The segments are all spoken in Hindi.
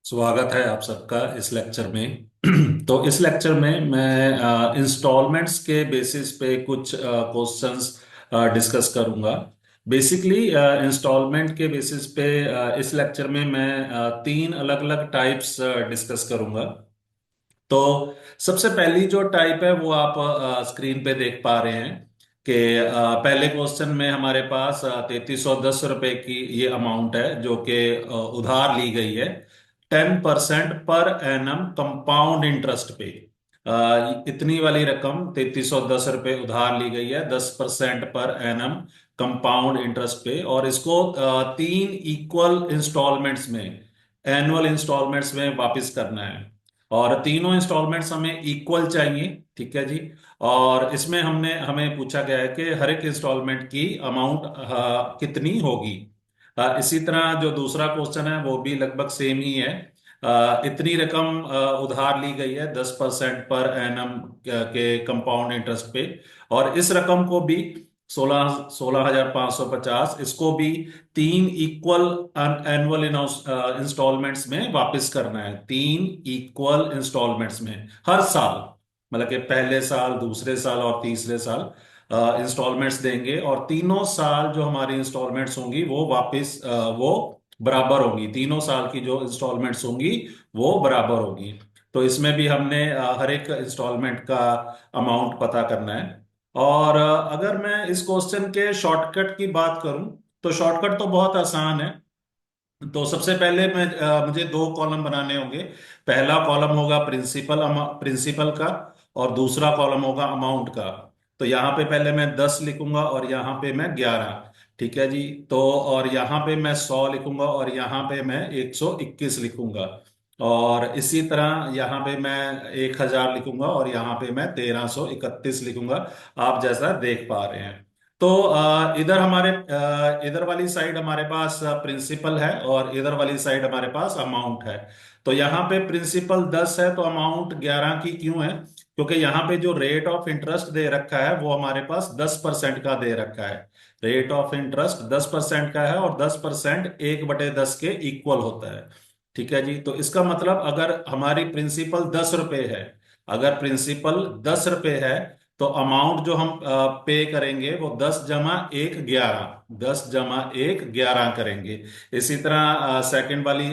स्वागत है आप सबका इस लेक्चर में। तो इस लेक्चर में मैं इंस्टॉलमेंट्स के बेसिस पे कुछ क्वेश्चंस डिस्कस करूंगा। बेसिकली इंस्टॉलमेंट के बेसिस पे इस लेक्चर में मैं तीन अलग अलग टाइप्स डिस्कस करूंगा। तो सबसे पहली जो टाइप है वो आप स्क्रीन पे देख पा रहे हैं कि पहले क्वेश्चन में हमारे पास 3310 रुपए की ये अमाउंट है जो कि उधार ली गई है 10% पर एनम कंपाउंड इंटरेस्ट पे। इतनी वाली रकम 3310 रुपये उधार ली गई है 10% पर एनम कंपाउंड इंटरेस्ट पे, और इसको तीन इक्वल इंस्टॉलमेंट्स में, एनुअल इंस्टॉलमेंट्स में वापस करना है। और तीनों इंस्टॉलमेंट्स हमें इक्वल चाहिए। ठीक है जी। और इसमें हमने हमें पूछा गया है कि हर एक इंस्टॉलमेंट की अमाउंट कितनी होगी। इसी तरह जो दूसरा क्वेश्चन है वो भी लगभग सेम ही है। इतनी रकम उधार ली गई है 10% पर एनम के कंपाउंड इंटरेस्ट पे, और इस रकम को भी 16,550, इसको भी तीन इक्वल एनुअल इंस्टॉलमेंट्स में वापस करना है। तीन इक्वल इंस्टॉलमेंट्स में हर साल, मतलब कि पहले साल, दूसरे साल और तीसरे साल इंस्टॉलमेंट्स देंगे, और तीनों साल जो हमारी इंस्टॉलमेंट्स होंगी वो वापस वो बराबर होगी। तीनों साल की जो इंस्टॉलमेंट्स होंगी वो बराबर होगी। तो इसमें भी हमने हर एक इंस्टॉलमेंट का अमाउंट पता करना है। और अगर मैं इस क्वेश्चन के शॉर्टकट की बात करूं तो शॉर्टकट तो बहुत आसान है। तो सबसे पहले मुझे दो कॉलम बनाने होंगे। पहला कॉलम होगा प्रिंसिपल का, और दूसरा कॉलम होगा अमाउंट का। तो यहाँ पे पहले मैं 10 लिखूंगा और यहाँ पे मैं 11। ठीक है जी। तो और यहाँ पे मैं 100 लिखूंगा और यहाँ पे मैं 121 लिखूंगा। और इसी तरह यहाँ पे मैं 1000 लिखूंगा और यहाँ पे मैं 1331 लिखूंगा। आप जैसा देख पा रहे हैं। तो इधर वाली साइड हमारे पास प्रिंसिपल है और इधर वाली साइड हमारे पास अमाउंट है। तो यहाँ पे प्रिंसिपल 10 है तो अमाउंट 11 की क्यों है? क्योंकि यहाँ पे जो रेट ऑफ इंटरेस्ट दे रखा है वो हमारे पास 10% का दे रखा है। रेट ऑफ इंटरेस्ट 10% का है और 10% 1/10 के इक्वल होता है। ठीक है जी। तो इसका मतलब अगर हमारी प्रिंसिपल 10 रुपए है, अगर प्रिंसिपल 10 रुपए है, तो अमाउंट जो हम पे करेंगे वो 10 जमा 1 11, 10 जमा 1 11 करेंगे। इसी तरह सेकंड वाली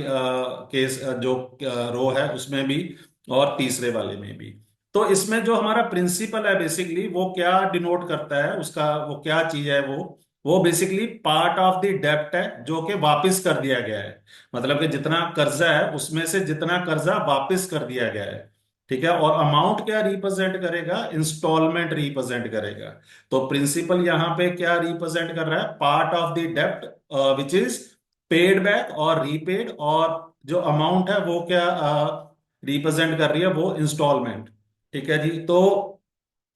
केस जो रो है उसमें भी, और तीसरे वाले में भी। तो इसमें जो हमारा प्रिंसिपल है बेसिकली वो क्या डिनोट करता है, उसका वो क्या चीज है, वो बेसिकली पार्ट ऑफ द डेप्ट है जो कि वापस कर दिया गया है। मतलब कि जितना कर्जा है उसमें से जितना कर्जा वापस कर दिया गया है। ठीक है। और अमाउंट क्या रिप्रेजेंट करेगा? इंस्टॉलमेंट रिप्रेजेंट करेगा। तो प्रिंसिपल यहां पे क्या रिप्रेजेंट कर रहा है? पार्ट ऑफ द डेप्ट विच इज पेड बैक और रीपेड। और जो अमाउंट है वो क्या रिप्रेजेंट कर रही है? वो इंस्टॉलमेंट। ठीक है जी। तो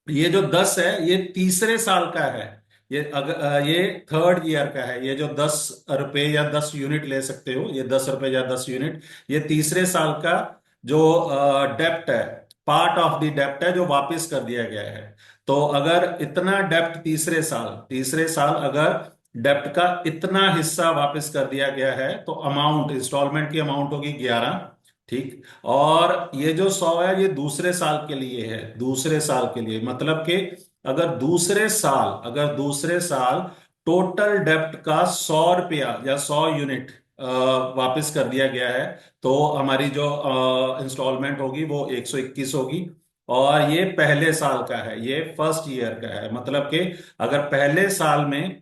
ये जो 10 है ये तीसरे साल का है। ये थर्ड ईयर का है। ये जो 10 रुपए या 10 यूनिट ले सकते हो, ये 10 रुपए या 10 यूनिट, ये तीसरे साल का जो डेप्ट है, पार्ट ऑफ द डेप्ट है जो वापस कर दिया गया है। तो अगर इतना डेप्ट तीसरे साल अगर डेप्ट का इतना हिस्सा वापस कर दिया गया है तो अमाउंट, इंस्टॉलमेंट की अमाउंट होगी 11। ठीक। और ये जो 100 है ये दूसरे साल के लिए है। दूसरे साल के लिए मतलब कि अगर दूसरे साल टोटल डेप्ट का 100 रुपया या 100 यूनिट वापस कर दिया गया है तो हमारी जो इंस्टॉलमेंट होगी वो 121 होगी। और ये पहले साल का है, ये फर्स्ट ईयर का है। मतलब कि अगर पहले साल में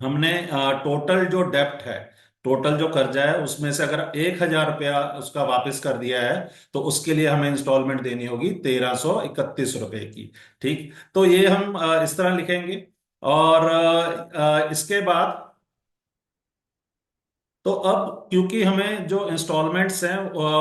हमने टोटल जो डेप्ट है, टोटल जो कर्जा है उसमें से अगर 1,000 रुपया उसका वापस कर दिया है तो उसके लिए हमें इंस्टॉलमेंट देनी होगी 1331 रुपए की। ठीक। तो ये हम इस तरह लिखेंगे। और इसके बाद तो अब क्योंकि हमें जो इंस्टॉलमेंट्स हैं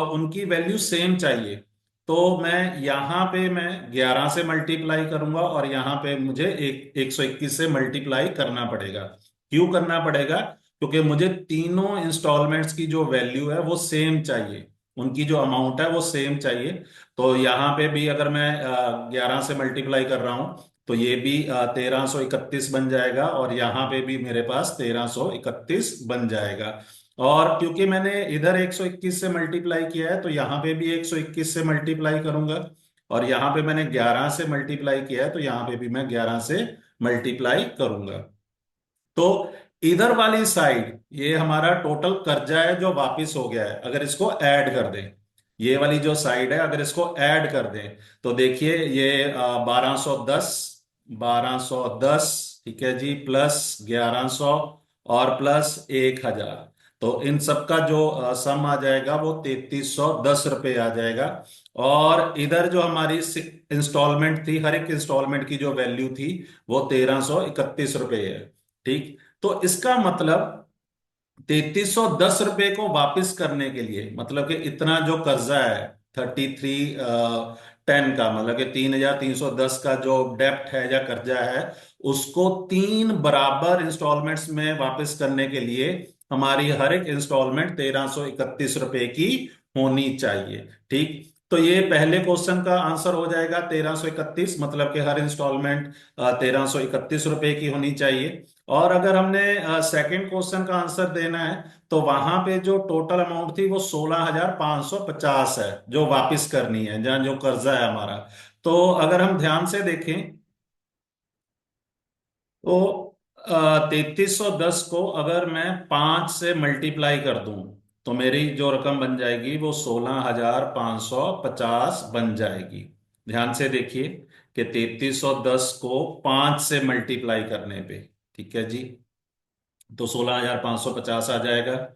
उनकी वैल्यू सेम चाहिए, तो मैं यहाँ पे मैं 11 से मल्टीप्लाई करूंगा और यहाँ पे मुझे 121 से मल्टीप्लाई करना पड़ेगा। क्यों करना पड़ेगा? क्योंकि मुझे तीनों इंस्टॉलमेंट्स की जो वैल्यू है वो सेम चाहिए, उनकी जो अमाउंट है वो सेम चाहिए। तो यहाँ पे भी अगर मैं 11 से मल्टीप्लाई कर रहा हूँ तो ये भी 1331 बन जाएगा, और यहाँ पे भी मेरे पास 1331 बन जाएगा। और क्योंकि मैंने इधर 121 से मल्टीप्लाई किया है तो यहाँ पे भी 121 से मल्टीप्लाई करूंगा, और यहाँ पे मैंने 11 से मल्टीप्लाई किया है तो यहाँ पे भी मैं 11 से मल्टीप्लाई करूंगा। तो इधर वाली साइड ये हमारा टोटल कर्जा है जो वापस हो गया है, अगर इसको ऐड कर दें, ये वाली जो साइड है अगर इसको ऐड कर दें तो देखिए ये 1210, 1210, ठीक है जी, प्लस 1100 और प्लस 1000, तो इन सब का जो सम आ जाएगा वो 3310 रुपये आ जाएगा। और इधर जो हमारी इंस्टॉलमेंट थी, हर एक इंस्टॉलमेंट की जो वैल्यू थी वो 1331 रुपये है। ठीक, तो इसका मतलब 3310 रुपये को वापस करने के लिए, मतलब कि इतना जो कर्जा है 3310 का, मतलब कि 3310 का जो डेप्ट है या कर्जा है, उसको तीन बराबर इंस्टॉलमेंट्स में वापस करने के लिए हमारी हर एक इंस्टॉलमेंट 1331 रुपये की होनी चाहिए। ठीक, तो ये पहले क्वेश्चन का आंसर हो जाएगा 1331, मतलब कि हर इंस्टॉलमेंट 1331 रुपये की होनी चाहिए। और अगर हमने सेकंड क्वेश्चन का आंसर देना है तो वहां पे जो टोटल अमाउंट थी वो 16,550 है जो वापस करनी है, जहां जो कर्जा है हमारा। तो अगर हम ध्यान से देखें तो 3310 को अगर मैं 5 से मल्टीप्लाई कर दूं तो मेरी जो रकम बन जाएगी वो 16,550 बन जाएगी। ध्यान से देखिए कि 3310 को 5 से मल्टीप्लाई करने पे, ठीक है जी, तो 16,550 आ जाएगा।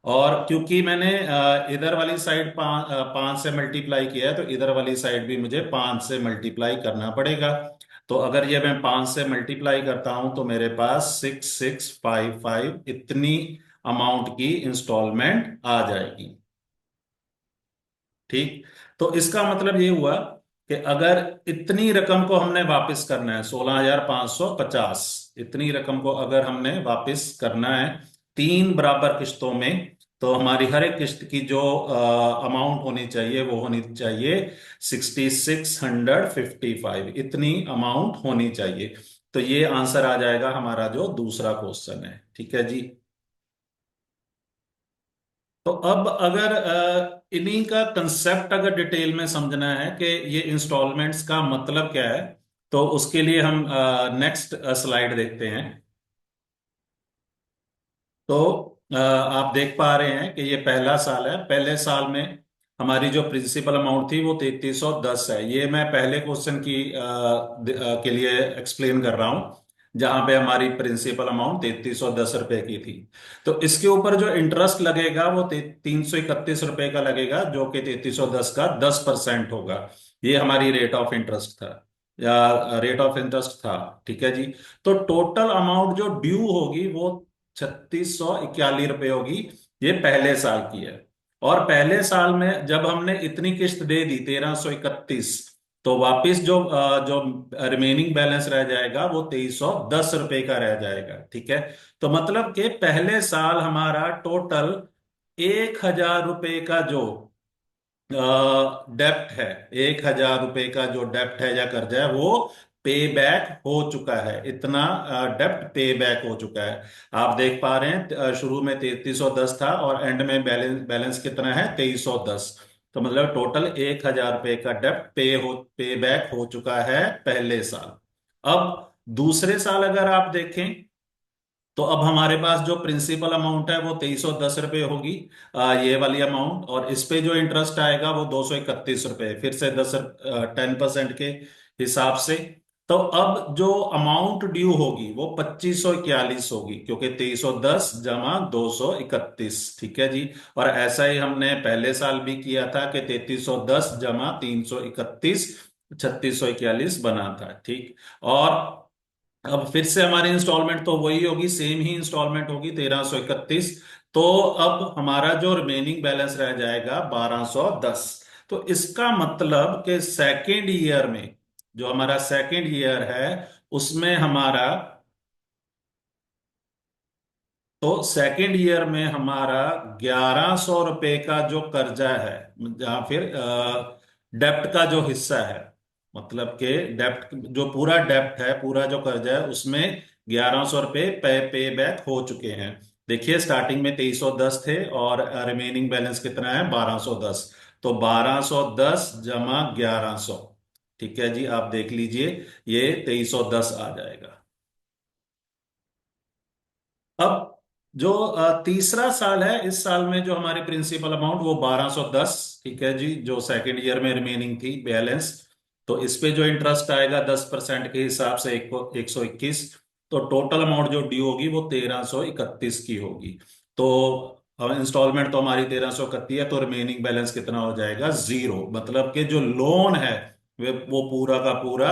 और क्योंकि मैंने इधर वाली साइड 5 से मल्टीप्लाई किया है तो इधर वाली साइड भी मुझे 5 से मल्टीप्लाई करना पड़ेगा। तो अगर ये मैं 5 से मल्टीप्लाई करता हूं तो मेरे पास 6655 इतनी अमाउंट की इंस्टॉलमेंट आ जाएगी। ठीक, तो इसका मतलब ये हुआ कि अगर इतनी रकम को हमने वापस करना है, 16,550, इतनी रकम को अगर हमने वापस करना है तीन बराबर किश्तों में, तो हमारी हर एक किश्त की जो अमाउंट होनी चाहिए वो होनी चाहिए 6655, इतनी अमाउंट होनी चाहिए। तो ये आंसर आ जाएगा हमारा जो दूसरा क्वेश्चन है। ठीक है जी। तो अब अगर इन्हीं का कंसेप्ट अगर डिटेल में समझना है कि ये इंस्टॉलमेंट्स का मतलब क्या है, तो उसके लिए हम नेक्स्ट स्लाइड देखते हैं। तो आप देख पा रहे हैं कि ये पहला साल है। पहले साल में हमारी जो प्रिंसिपल अमाउंट थी वो 3310 है। ये मैं पहले क्वेश्चन की के लिए एक्सप्लेन कर रहा हूं, जहां पे हमारी प्रिंसिपल अमाउंट 3310 रुपए की थी। तो इसके ऊपर जो इंटरेस्ट लगेगा वो 331 रुपए का लगेगा, जो कि 3310 का 10% होगा। ये हमारी रेट ऑफ इंटरेस्ट था, या रेट ऑफ इंटरेस्ट था। ठीक है जी। तो टोटल अमाउंट जो ड्यू होगी वो 3641 होगी। ये पहले साल की है। और पहले साल में जब हमने इतनी किस्त दे दी 1331, तो वापस जो रिमेनिंग बैलेंस रह जाएगा वो 2310 रुपए का रह जाएगा। ठीक है, तो मतलब कि पहले साल हमारा टोटल 1,000 रुपए का जो डेप्ट है, 1,000 रुपए का जो डेप्ट है या कर्जा है वो पे बैक हो चुका है। इतना डेप्ट पे बैक हो चुका है। आप देख पा रहे हैं शुरू में 3310 था और एंड में बैलेंस बैलेंस कितना है, 2310। तो मतलब टोटल 1,000 रुपए का डेप्ट पे बैक हो चुका है पहले साल। अब दूसरे साल अगर आप देखें तो अब हमारे पास जो प्रिंसिपल अमाउंट है वो 2310 रुपये होगी, ये वाली अमाउंट, और इस पे जो इंटरेस्ट आएगा वो 231 रुपये, फिर से 10% के हिसाब से। तो अब जो अमाउंट ड्यू होगी वो 2541 होगी, क्योंकि 2310 जमा 231। ठीक है जी। और ऐसा ही हमने पहले साल भी किया था कि 3310 जमा 331, 3641 बना था। ठीक, और अब फिर से हमारी इंस्टॉलमेंट तो वही होगी, सेम ही इंस्टॉलमेंट होगी 1331। तो अब हमारा जो रिमेनिंग बैलेंस रह जाएगा 1210। तो इसका मतलब कि सेकेंड ईयर में, जो हमारा सेकेंड ईयर है उसमें हमारा, तो सेकेंड ईयर में हमारा 1,100 रुपए का जो कर्जा है, या फिर डेप्ट का जो हिस्सा है, मतलब कि डेप्ट जो पूरा डेप्ट है, पूरा जो कर्जा है उसमें 1,100 रुपए पे बैक हो चुके हैं। देखिए स्टार्टिंग में 2310 थे और रिमेनिंग बैलेंस कितना है 1210। तो 1210 जमा 1100, ठीक है जी, आप देख लीजिए, ये 2310 आ जाएगा। अब जो तीसरा साल है, इस साल में जो हमारी प्रिंसिपल अमाउंट वो 1210, ठीक है जी, जो सेकेंड ईयर में रिमेनिंग थी बैलेंस। तो इस पे जो इंटरेस्ट आएगा 10% के हिसाब से 121। तो टोटल अमाउंट जो ड्यू होगी वो 1331 की होगी। तो अब इंस्टॉलमेंट तो हमारी 1331 है, तो रिमेनिंग बैलेंस कितना हो जाएगा, जीरो। मतलब कि जो लोन है वो पूरा का पूरा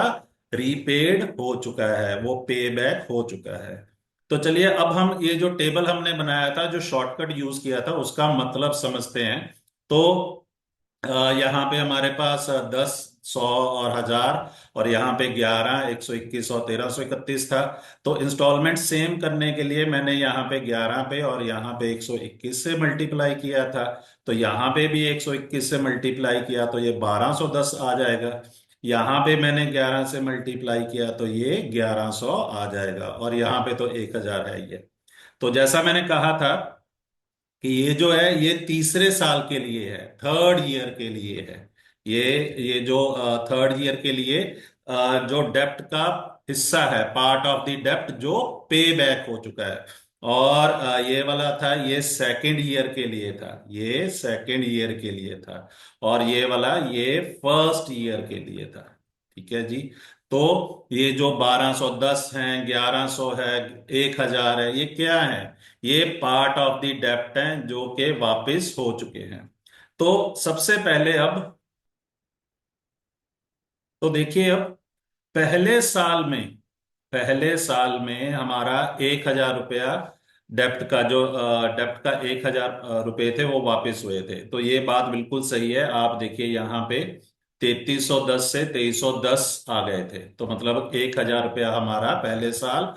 रीपेड हो चुका है, वो पे बैक हो चुका है। तो चलिए अब हम ये जो टेबल हमने बनाया था, जो शॉर्टकट यूज किया था, उसका मतलब समझते हैं। तो यहाँ पे हमारे पास 10, 100 और 1000, और यहाँ पे 11, 121 और 1331 था। तो इंस्टॉलमेंट सेम करने के लिए मैंने यहाँ पे 11 पे और यहाँ पे 121 से मल्टीप्लाई किया था। तो यहाँ पे भी 121 से मल्टीप्लाई किया तो ये 1210 आ जाएगा। यहाँ पे मैंने 11 से मल्टीप्लाई किया तो ये 1100 आ जाएगा, और यहाँ पे तो 1000 है ये। तो जैसा मैंने कहा था कि ये जो है ये तीसरे साल के लिए है, थर्ड ईयर के लिए है। ये ये जो थर्ड ईयर के लिए जो डेप्ट का हिस्सा है, पार्ट ऑफ द डेप्ट जो पे बैक हो चुका है। और ये वाला था, ये सेकंड ईयर के लिए था, ये सेकंड ईयर के लिए था। और ये वाला ये फर्स्ट ईयर के लिए था, ठीक है जी। तो ये जो 1210 है, 1100 है, 1000 है, ये क्या है, ये पार्ट ऑफ द डेप्ट हैं जो कि वापस हो चुके हैं। तो सबसे पहले अब, तो देखिए अब पहले साल में हमारा 1000 रुपया डेप्ट का जो डेप्ट का 1000 रुपये थे वो वापस हुए थे। तो ये बात बिल्कुल सही है। आप देखिए यहाँ पे 3310 से 2310 आ गए थे, तो मतलब 1000 रुपया हमारा पहले साल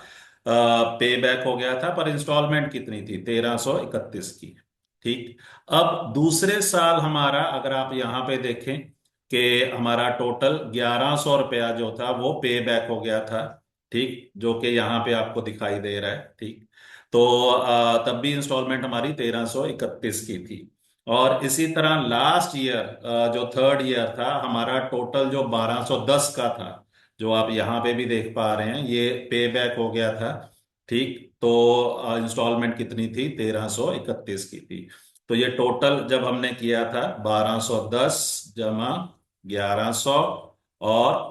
पे बैक हो गया था। पर इंस्टॉलमेंट कितनी थी, 1331 की। ठीक। अब दूसरे साल हमारा अगर आप यहाँ पे देखें कि हमारा टोटल 1100 रुपया जो था वो पे बैक हो गया था, ठीक, जो कि यहाँ पे आपको दिखाई दे रहा है, ठीक। तो तब भी इंस्टॉलमेंट हमारी 1331 की थी। और इसी तरह लास्ट ईयर जो थर्ड ईयर था, हमारा टोटल जो 1210 का था, जो आप यहाँ पे भी देख पा रहे हैं, ये पे बैक हो गया था, ठीक। तो इंस्टॉलमेंट कितनी थी, 1331 की थी। तो ये टोटल जब हमने किया था 1210 जमा 1100 और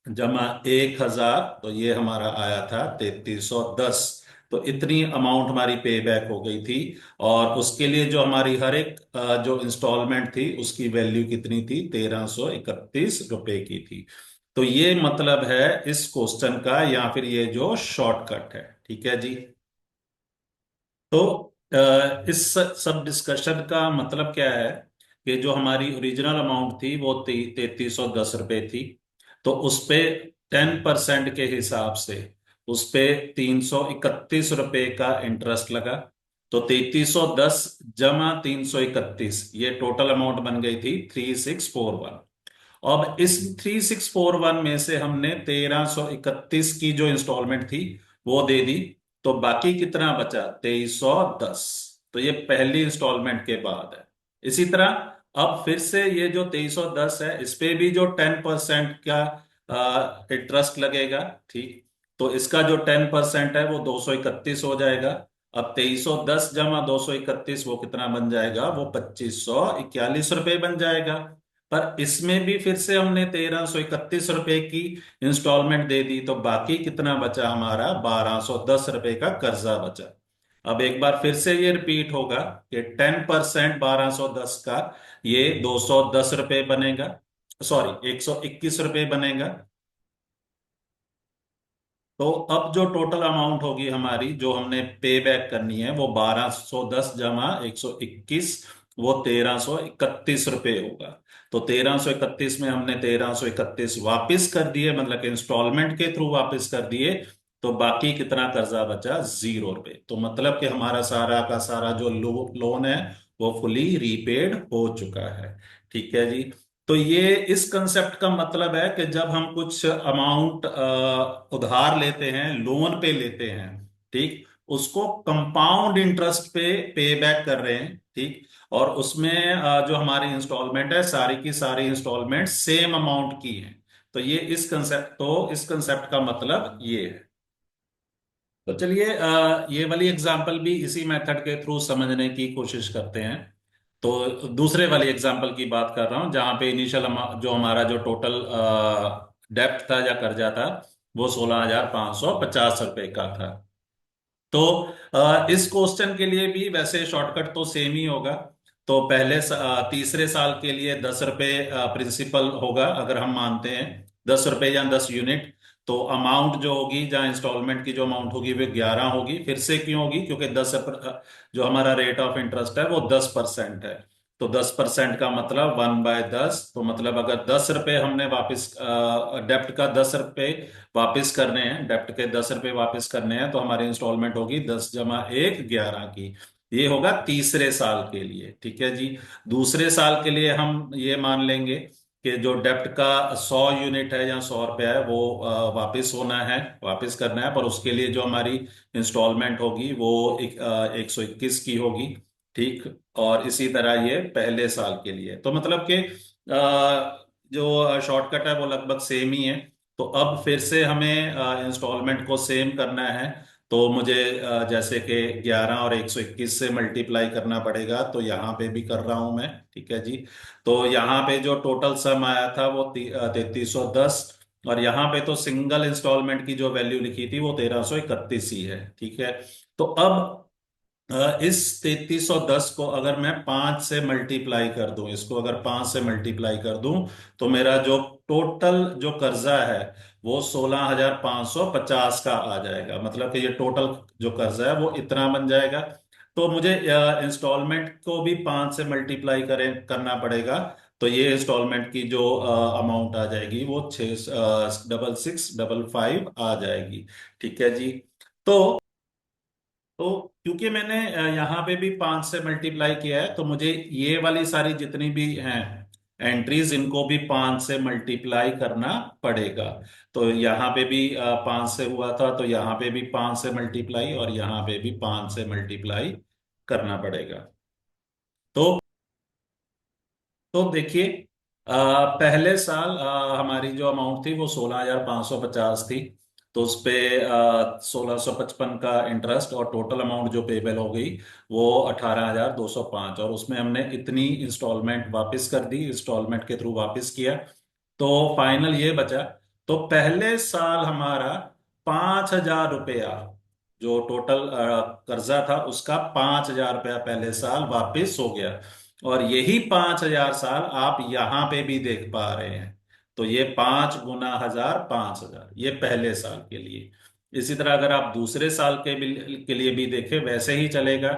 जमा 1000, तो ये हमारा आया था 3310। तो इतनी अमाउंट हमारी पे बैक हो गई थी। और उसके लिए जो हमारी हर एक जो इंस्टॉलमेंट थी उसकी वैल्यू कितनी थी, 1331 रुपए की थी। तो ये मतलब है इस क्वेश्चन का, या फिर ये जो शॉर्टकट है, ठीक है जी। तो इस सब डिस्कशन का मतलब क्या है कि जो हमारी ओरिजिनल अमाउंट थी वो 3310 रुपये थी। तो उस पे 10% के हिसाब से उस पे 331 रुपये का इंटरेस्ट लगा। तो 3310 जमा 331, ये टोटल अमाउंट बन गई थी 3641। अब इस 3641 में से हमने 1331 की जो इंस्टॉलमेंट थी वो दे दी। तो बाकी कितना बचा, 2310। तो ये पहली इंस्टॉलमेंट के बाद है। इसी तरह अब फिर से ये जो 2310 है, इस पे भी जो 10% का इंटरेस्ट लगेगा, ठीक। तो इसका जो 10% है वो 231 हो जाएगा। अब 2310 जमा 231 वो कितना बन जाएगा, वो 2541 रुपये बन जाएगा। पर इसमें भी फिर से हमने 1331 रुपये की इंस्टॉलमेंट दे दी, तो बाकी कितना बचा हमारा, 1210 रुपये का कर्जा बचा। अब एक बार फिर से ये रिपीट होगा कि 10% 1210 का ये 210 रुपये बनेगा, सॉरी 121 रुपये बनेगा। तो अब जो टोटल अमाउंट होगी हमारी जो हमने पे बैक करनी है वो 1210 जमा 121, वो 1331 रुपये होगा। तो 1331 में हमने 1331 वापस कर दिए, मतलब कि इंस्टॉलमेंट के थ्रू वापस कर दिए। तो बाकी कितना कर्जा बचा, 0 रुपये। तो मतलब कि हमारा सारा का सारा जो लोन है वो फुली रीपेड हो चुका है, ठीक है जी। तो ये इस कंसेप्ट का मतलब है कि जब हम कुछ अमाउंट उधार लेते हैं, लोन पे लेते हैं, ठीक, उसको कंपाउंड इंटरेस्ट पे बैक कर रहे हैं, ठीक। और उसमें जो हमारी इंस्टॉलमेंट है, सारी की सारी इंस्टॉलमेंट सेम अमाउंट की है। तो इस कंसेप्ट का मतलब ये है। तो चलिए ये वाली एग्जांपल भी इसी मेथड के थ्रू समझने की कोशिश करते हैं। तो दूसरे वाली एग्जांपल की बात कर रहा हूं, जहां पे इनिशियल जो हमारा जो टोटल डेप्थ था या कर्जा था, वो 16,550 रुपए का था। तो इस क्वेश्चन के लिए भी वैसे शॉर्टकट तो सेम ही होगा। तो तीसरे साल के लिए 10 रुपए प्रिंसिपल होगा, अगर हम मानते हैं 10 रुपए या 10 यूनिट। तो अमाउंट जो होगी, जहाँ इंस्टॉलमेंट की जो अमाउंट होगी वो 11 होगी। फिर से क्यों होगी? क्योंकि जो हमारा रेट ऑफ इंटरेस्ट है वो 10% है। तो 10% का मतलब 1/10। तो मतलब अगर 10 रुपए हमने वापस डेप्ट का 10 रुपए वापस करने हैं, डेप्ट के 10 रुपए वापस करने हैं, तो हमारी इंस्टॉलमेंट होगी 10 + 1 11 की। ये होगा तीसरे साल के लिए, ठीक है जी। दूसरे साल के लिए हम ये मान लेंगे कि जो डेप्ट का 100 यूनिट है या 100 रुपया है, वो वापस होना है, वापस करना है। पर उसके लिए जो हमारी इंस्टॉलमेंट होगी वो 121 की होगी, ठीक। और इसी तरह ये पहले साल के लिए। तो मतलब कि जो शॉर्टकट है वो लगभग सेम ही है। तो अब फिर से हमें इंस्टॉलमेंट को सेम करना है। तो मुझे जैसे कि 11 और 121 से मल्टीप्लाई करना पड़ेगा। तो यहाँ पे भी कर रहा हूं मैं, ठीक है जी। तो यहाँ पे जो टोटल सम आया था वो 3310। और यहाँ पे तो सिंगल इंस्टॉलमेंट की जो वैल्यू लिखी थी वो 1331 ही है, ठीक है। तो अब इस 3310 को अगर मैं 5 से मल्टीप्लाई कर दूं, इसको अगर 5 से मल्टीप्लाई कर दूं, तो मेरा जो टोटल जो कर्जा है वो 16,550 का आ जाएगा। मतलब कि ये टोटल जो कर्जा है वो इतना बन जाएगा। तो मुझे इंस्टॉलमेंट को भी 5 से मल्टीप्लाई करना पड़ेगा। तो ये इंस्टॉलमेंट की जो अमाउंट आ जाएगी वो 66655 आ जाएगी, ठीक है जी। तो क्योंकि मैंने यहाँ पे भी 5 से मल्टीप्लाई किया है, तो मुझे ये वाली सारी जितनी भी हैं एंट्रीज, इनको भी 5 से मल्टीप्लाई करना पड़ेगा। तो यहाँ पे भी 5 से हुआ था, तो यहाँ पे भी 5 से मल्टीप्लाई, और यहाँ पे भी 5 से मल्टीप्लाई करना पड़ेगा। तो देखिए, पहले साल हमारी जो अमाउंट थी वो 16,550 थी। तो उस पे 1655 का इंटरेस्ट, और टोटल अमाउंट जो पेबल हो गई वो 18,205। और उसमें हमने इतनी इंस्टॉलमेंट वापस कर दी, इंस्टॉलमेंट के थ्रू वापस किया। तो फाइनल ये बचा। तो पहले साल हमारा 5,000 रुपया, जो टोटल कर्जा था उसका 5,000 रुपया पहले साल वापस हो गया। और यही 5,000 साल आप यहां पे भी देख पा रहे हैं। तो ये 5 × 1,000 5,000, ये पहले साल के लिए। इसी तरह अगर आप दूसरे साल के लिए भी देखें, वैसे ही चलेगा।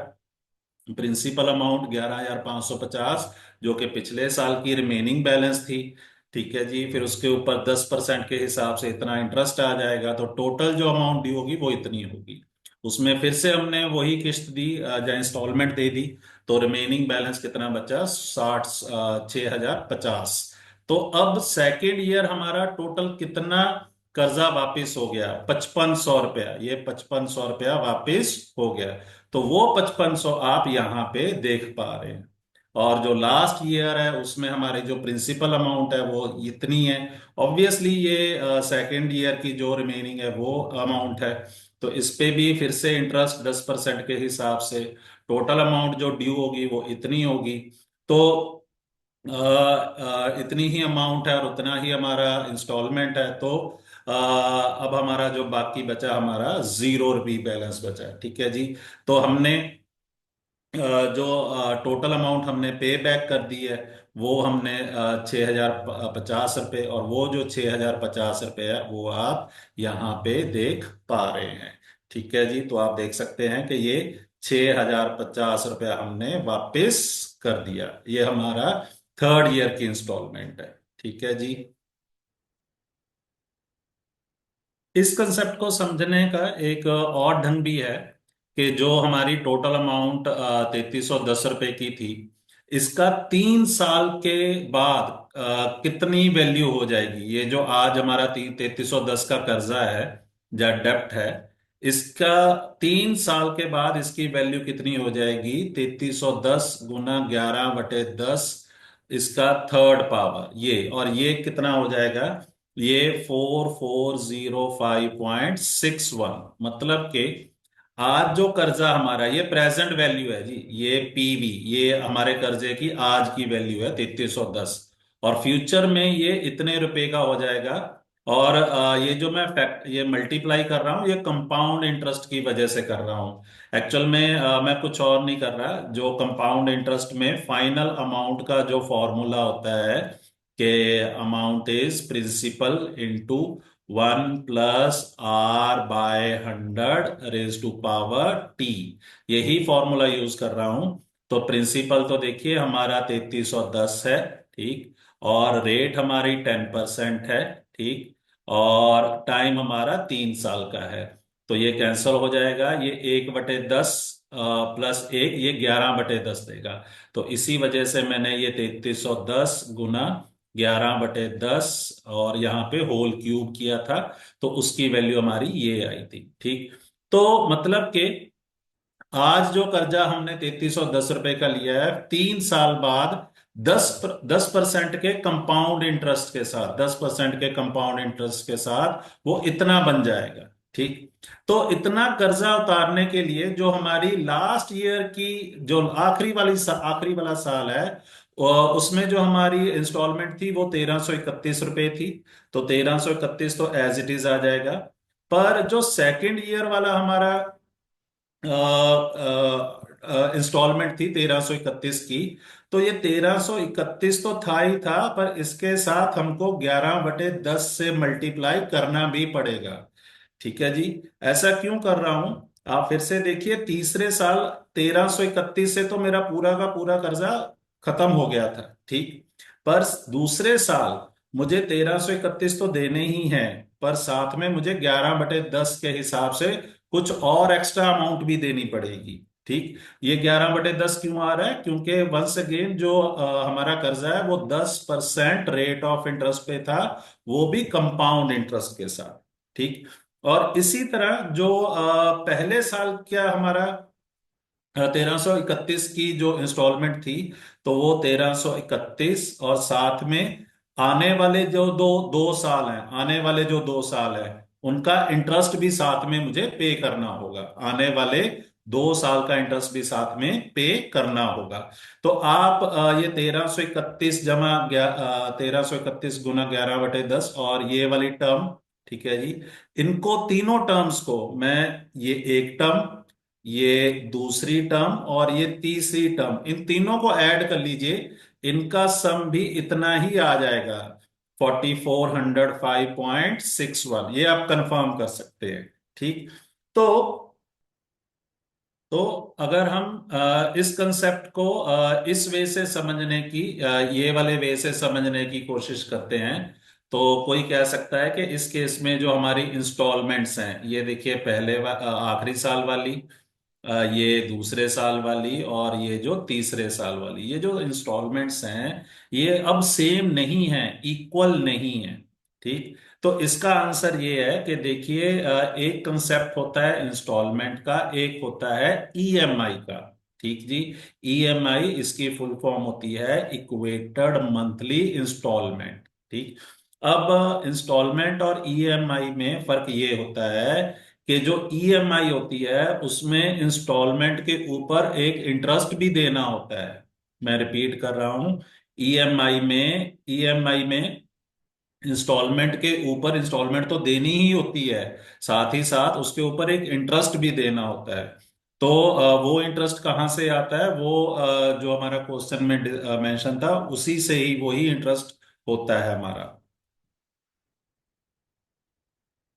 प्रिंसिपल अमाउंट 11,550, जो कि पिछले साल की रिमेनिंग बैलेंस थी, ठीक है जी। फिर उसके ऊपर 10% के हिसाब से इतना इंटरेस्ट आ जाएगा। तो टोटल जो अमाउंट ड्यू होगी वो इतनी होगी। उसमें फिर से हमने वही किस्त दी, या इंस्टॉलमेंट दे दी। तो रिमेनिंग बैलेंस कितना बचा? 6,050। तो अब सेकेंड ईयर हमारा टोटल कितना कर्जा वापिस हो गया? 5,500 रुपया। ये 5,500 रुपया वापिस हो गया। तो वो 5,500 आप यहाँ पे देख पा रहे हैं। और जो लास्ट ईयर है उसमें हमारी जो प्रिंसिपल अमाउंट है वो इतनी है। ऑब्वियसली ये सेकेंड ईयर की जो रिमेनिंग है वो अमाउंट है। तो इस पे भी फिर से इंटरेस्ट 10% के हिसाब से टोटल अमाउंट जो ड्यू होगी वो इतनी होगी। तो इतनी ही अमाउंट है और उतना ही हमारा इंस्टॉलमेंट है। तो अब हमारा जो बाकी बचा, हमारा 0 रुपी बैलेंस बचा है, ठीक है जी। तो हमने जो टोटल अमाउंट हमने पे बैक कर दी है वो हमने 6,050 रुपये, और वो जो 6,050 रुपये है वो आप यहाँ पे देख पा रहे हैं, ठीक है जी। तो आप देख सकते हैं कि ये 6,050 रुपया हमने वापस कर दिया। ये हमारा थर्ड ईयर की इंस्टॉलमेंट है, ठीक है जी। इस कंसेप्ट को समझने का एक और ढंग भी है कि जो हमारी टोटल अमाउंट 3,310 रुपये की थी, इसका 3 साल के बाद कितनी वैल्यू हो जाएगी। ये जो आज हमारा 3,310 का कर्जा है या डेप्ट है, इसका 3 साल के बाद इसकी वैल्यू कितनी हो जाएगी? 3310 गुना 11/10, इसका थर्ड पावर ये, और ये कितना हो जाएगा? ये 4405.61। मतलब कि आज जो कर्जा हमारा, ये प्रेजेंट वैल्यू है जी, ये पीवी, ये हमारे कर्जे की आज की वैल्यू है 3310, और फ्यूचर में ये इतने रुपए का हो जाएगा। और ये जो मैं फैक्ट ये मल्टीप्लाई कर रहा हूँ, ये कंपाउंड इंटरेस्ट की वजह से कर रहा हूँ। एक्चुअल में मैं कुछ और नहीं कर रहा। जो कंपाउंड इंटरेस्ट में फाइनल अमाउंट का जो फॉर्मूला होता है कि amount is principal into 1+R/100 raise to power T, यही फॉर्मूला यूज कर रहा हूं। तो प्रिंसिपल तो देखिए हमारा 3310 है, ठीक, और रेट हमारी 10% है, ठीक, और टाइम हमारा 3 साल का है। तो ये कैंसिल हो जाएगा, ये 1/10 +1, ये 11/10 देगा। तो इसी वजह से मैंने ये 3310 गुना 11/10 और यहाँ पे होल क्यूब किया था, तो उसकी वैल्यू हमारी ये आई थी, ठीक। तो मतलब कि आज जो कर्जा हमने 3310 रुपए का लिया है, 3 साल बाद 10% के कंपाउंड इंटरेस्ट के साथ, 10% के कंपाउंड इंटरेस्ट के साथ वो इतना बन जाएगा, ठीक। तो इतना कर्जा उतारने के लिए जो हमारी लास्ट ईयर की जो आखिरी वाला साल है, उसमें जो हमारी इंस्टॉलमेंट थी वो 1331 रुपए थी। तो 1331 तो एज इट इज आ जाएगा। पर जो सेकंड ईयर वाला हमारा इंस्टॉलमेंट थी 1331 की, तो ये 1331 तो था ही था, पर इसके साथ हमको 11/10 से मल्टीप्लाई करना भी पड़ेगा, ठीक है जी। ऐसा क्यों कर रहा हूं, आप फिर से देखिए। तीसरे साल 1331 से तो मेरा पूरा का पूरा कर्जा खत्म हो गया था, ठीक। पर दूसरे साल मुझे 1331 तो देने ही है, पर साथ में मुझे 11/10 के हिसाब से कुछ और एक्स्ट्रा अमाउंट भी देनी पड़ेगी, ठीक। ये 11/10 क्यों आ रहा है? क्योंकि वंस अगेन जो हमारा कर्जा है वो 10% रेट ऑफ इंटरेस्ट पे था, वो भी कंपाउंड इंटरेस्ट के साथ, ठीक। और इसी तरह जो पहले साल क्या हमारा 1331 की जो इंस्टॉलमेंट थी, तो वो 1331, और साथ में आने वाले जो दो दो साल हैं, आने वाले जो 2 साल हैं, उनका इंटरेस्ट भी साथ में मुझे पे करना होगा। आने वाले 2 साल का इंटरेस्ट भी साथ में पे करना होगा। तो आप ये 1331 जमा 1331 गुना 11/10 और ये वाली टर्म, ठीक है जी, इनको तीनों टर्म्स को मैं, ये एक टर्म, ये दूसरी टर्म और ये तीसरी टर्म, इन तीनों को ऐड कर लीजिए। इनका सम भी इतना ही आ जाएगा, 4405.61, ये आप कंफर्म कर सकते हैं, ठीक। तो तो अगर हम इस कंसेप्ट को इस वे से समझने की, ये वाले वे से समझने की कोशिश करते हैं, तो कोई कह सकता है कि इस केस में जो हमारी इंस्टॉलमेंट्स हैं, ये देखिए आखिरी साल वाली, ये दूसरे साल वाली, और ये जो तीसरे साल वाली, ये जो इंस्टॉलमेंट्स हैं, ये अब सेम नहीं है, इक्वल नहीं है, ठीक। तो इसका आंसर ये है कि देखिए, एक कंसेप्ट होता है इंस्टॉलमेंट का, एक होता है ईएमआई का, ठीक जी। ईएमआई इसकी फुल फॉर्म होती है इक्वेटेड मंथली इंस्टॉलमेंट, ठीक। अब इंस्टॉलमेंट और ईएमआई में फर्क ये होता है कि जो ईएमआई होती है उसमें इंस्टॉलमेंट के ऊपर एक इंटरेस्ट भी देना होता है। मैं रिपीट कर रहा हूं, ईएमआई में इंस्टॉलमेंट के ऊपर इंस्टॉलमेंट तो देनी ही होती है, साथ ही साथ उसके ऊपर एक इंटरेस्ट भी देना होता है। तो वो इंटरेस्ट कहाँ से आता है? वो जो हमारा क्वेश्चन में मेंशन था, उसी से ही वही इंटरेस्ट होता है हमारा।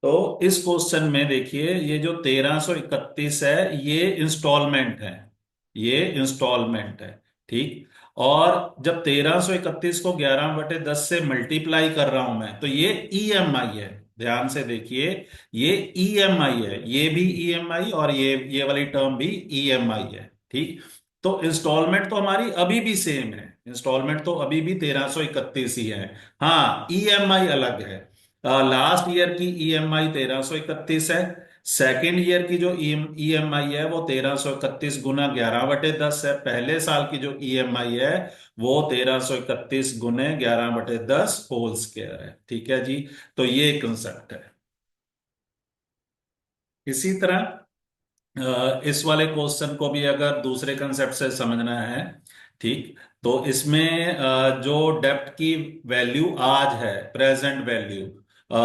तो इस क्वेश्चन में देखिए, ये जो 1331 है, ये इंस्टॉलमेंट है, ये इंस्टॉलमेंट है, ठीक। और जब 1331 को 11/10 से मल्टीप्लाई कर रहा हूं मैं, तो ये ईएमआई है। ध्यान से देखिए, ये ईएमआई है, ये भी ईएमआई, और ये वाली टर्म भी ईएमआई है, ठीक। तो इंस्टॉलमेंट तो हमारी अभी भी सेम है, इंस्टॉलमेंट तो अभी भी 1331 ही है। हाँ, ईएमआई अलग है। लास्ट ईयर की ईएमआई 1331 है, सेकेंड ईयर की जो ईएमआई है वो 1331 गुना 11/10 है। पहले साल की जो ईएमआई है वो 1331 गुने 11/10 होल स्क्वायर है। ठीक है जी। तो ये कंसेप्ट है। इसी तरह इस वाले क्वेश्चन को भी अगर दूसरे कंसेप्ट से समझना है, ठीक, तो इसमें जो डेप्ट की वैल्यू आज है, प्रेजेंट वैल्यू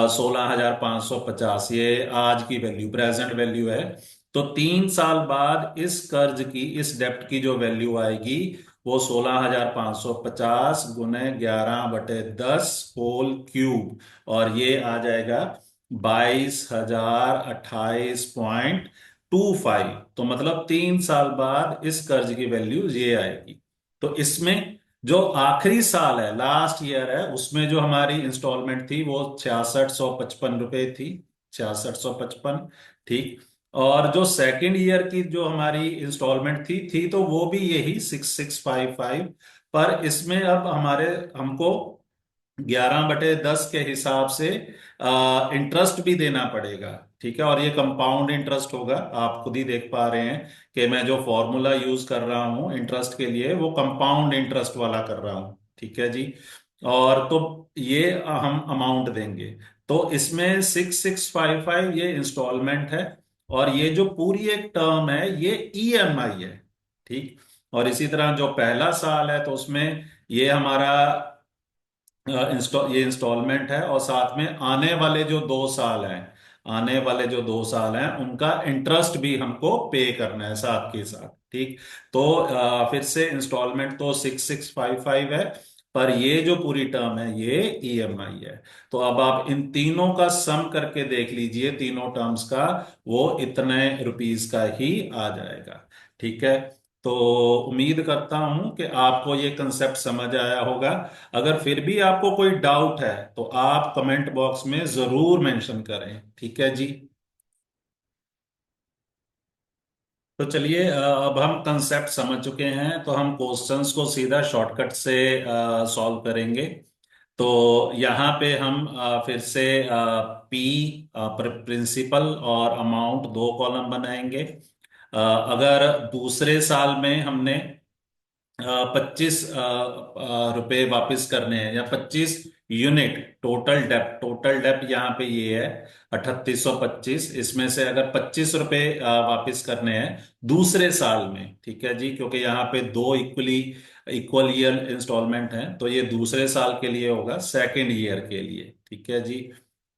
16,550, ये आज की वैल्यू, प्रेजेंट वैल्यू है। तो 3 साल बाद इस कर्ज की, इस डेप्ट की जो वैल्यू आएगी वो 16,550 गुने 11/10 होल क्यूब, और ये आ जाएगा 22,028.25। तो मतलब 3 साल बाद इस कर्ज की वैल्यू ये आएगी। तो इसमें जो आखिरी साल है, लास्ट ईयर है, उसमें जो हमारी इंस्टॉलमेंट थी वो 6655 रुपए थी। 6655। ठीक। और जो सेकंड ईयर की जो हमारी इंस्टॉलमेंट थी तो वो भी यही 6655। पर इसमें अब हमारे हमको 11/10 के हिसाब से इंटरेस्ट भी देना पड़ेगा। ठीक है। और ये कंपाउंड इंटरेस्ट होगा। आप खुद ही देख पा रहे हैं कि मैं जो फॉर्मूला यूज कर रहा हूं इंटरेस्ट के लिए वो कंपाउंड इंटरेस्ट वाला कर रहा हूं। ठीक है जी। और तो ये हम अमाउंट देंगे। तो इसमें 6655 ये इंस्टॉलमेंट है, और ये जो पूरी एक टर्म है ये ईएमआई है। ठीक। और इसी तरह जो पहला साल है तो उसमें ये हमारा ये इंस्टॉलमेंट है, और साथ में आने वाले जो 2 साल हैं, आने वाले जो 2 साल हैं उनका इंटरेस्ट भी हमको पे करना है साथ के साथ। ठीक। तो फिर से इंस्टॉलमेंट तो 6655 है, पर ये जो पूरी टर्म है ये ईएमआई है। तो अब आप इन तीनों का सम करके देख लीजिए, तीनों टर्म्स का, वो इतने रुपीस का ही आ जाएगा। ठीक है। तो उम्मीद करता हूं कि आपको ये कंसेप्ट समझ आया होगा। अगर फिर भी आपको कोई डाउट है तो आप कमेंट बॉक्स में जरूर मेंशन करें। ठीक है जी। तो चलिए, अब हम कंसेप्ट समझ चुके हैं तो हम क्वेश्चंस को सीधा शॉर्टकट से सॉल्व करेंगे। तो यहाँ पे हम फिर से पी, प्रिंसिपल और अमाउंट, 2 कॉलम बनाएंगे। अगर दूसरे साल में हमने 25 रुपए वापस करने हैं, या 25 यूनिट, टोटल डेप्ट यहाँ पे ये है 3825। इसमें से अगर 25 रुपए वापस करने हैं दूसरे साल में, ठीक है जी, क्योंकि यहाँ पे दो इक्वल ईयर इंस्टॉलमेंट हैं, तो ये दूसरे साल के लिए होगा, सेकेंड ईयर के लिए। ठीक है जी।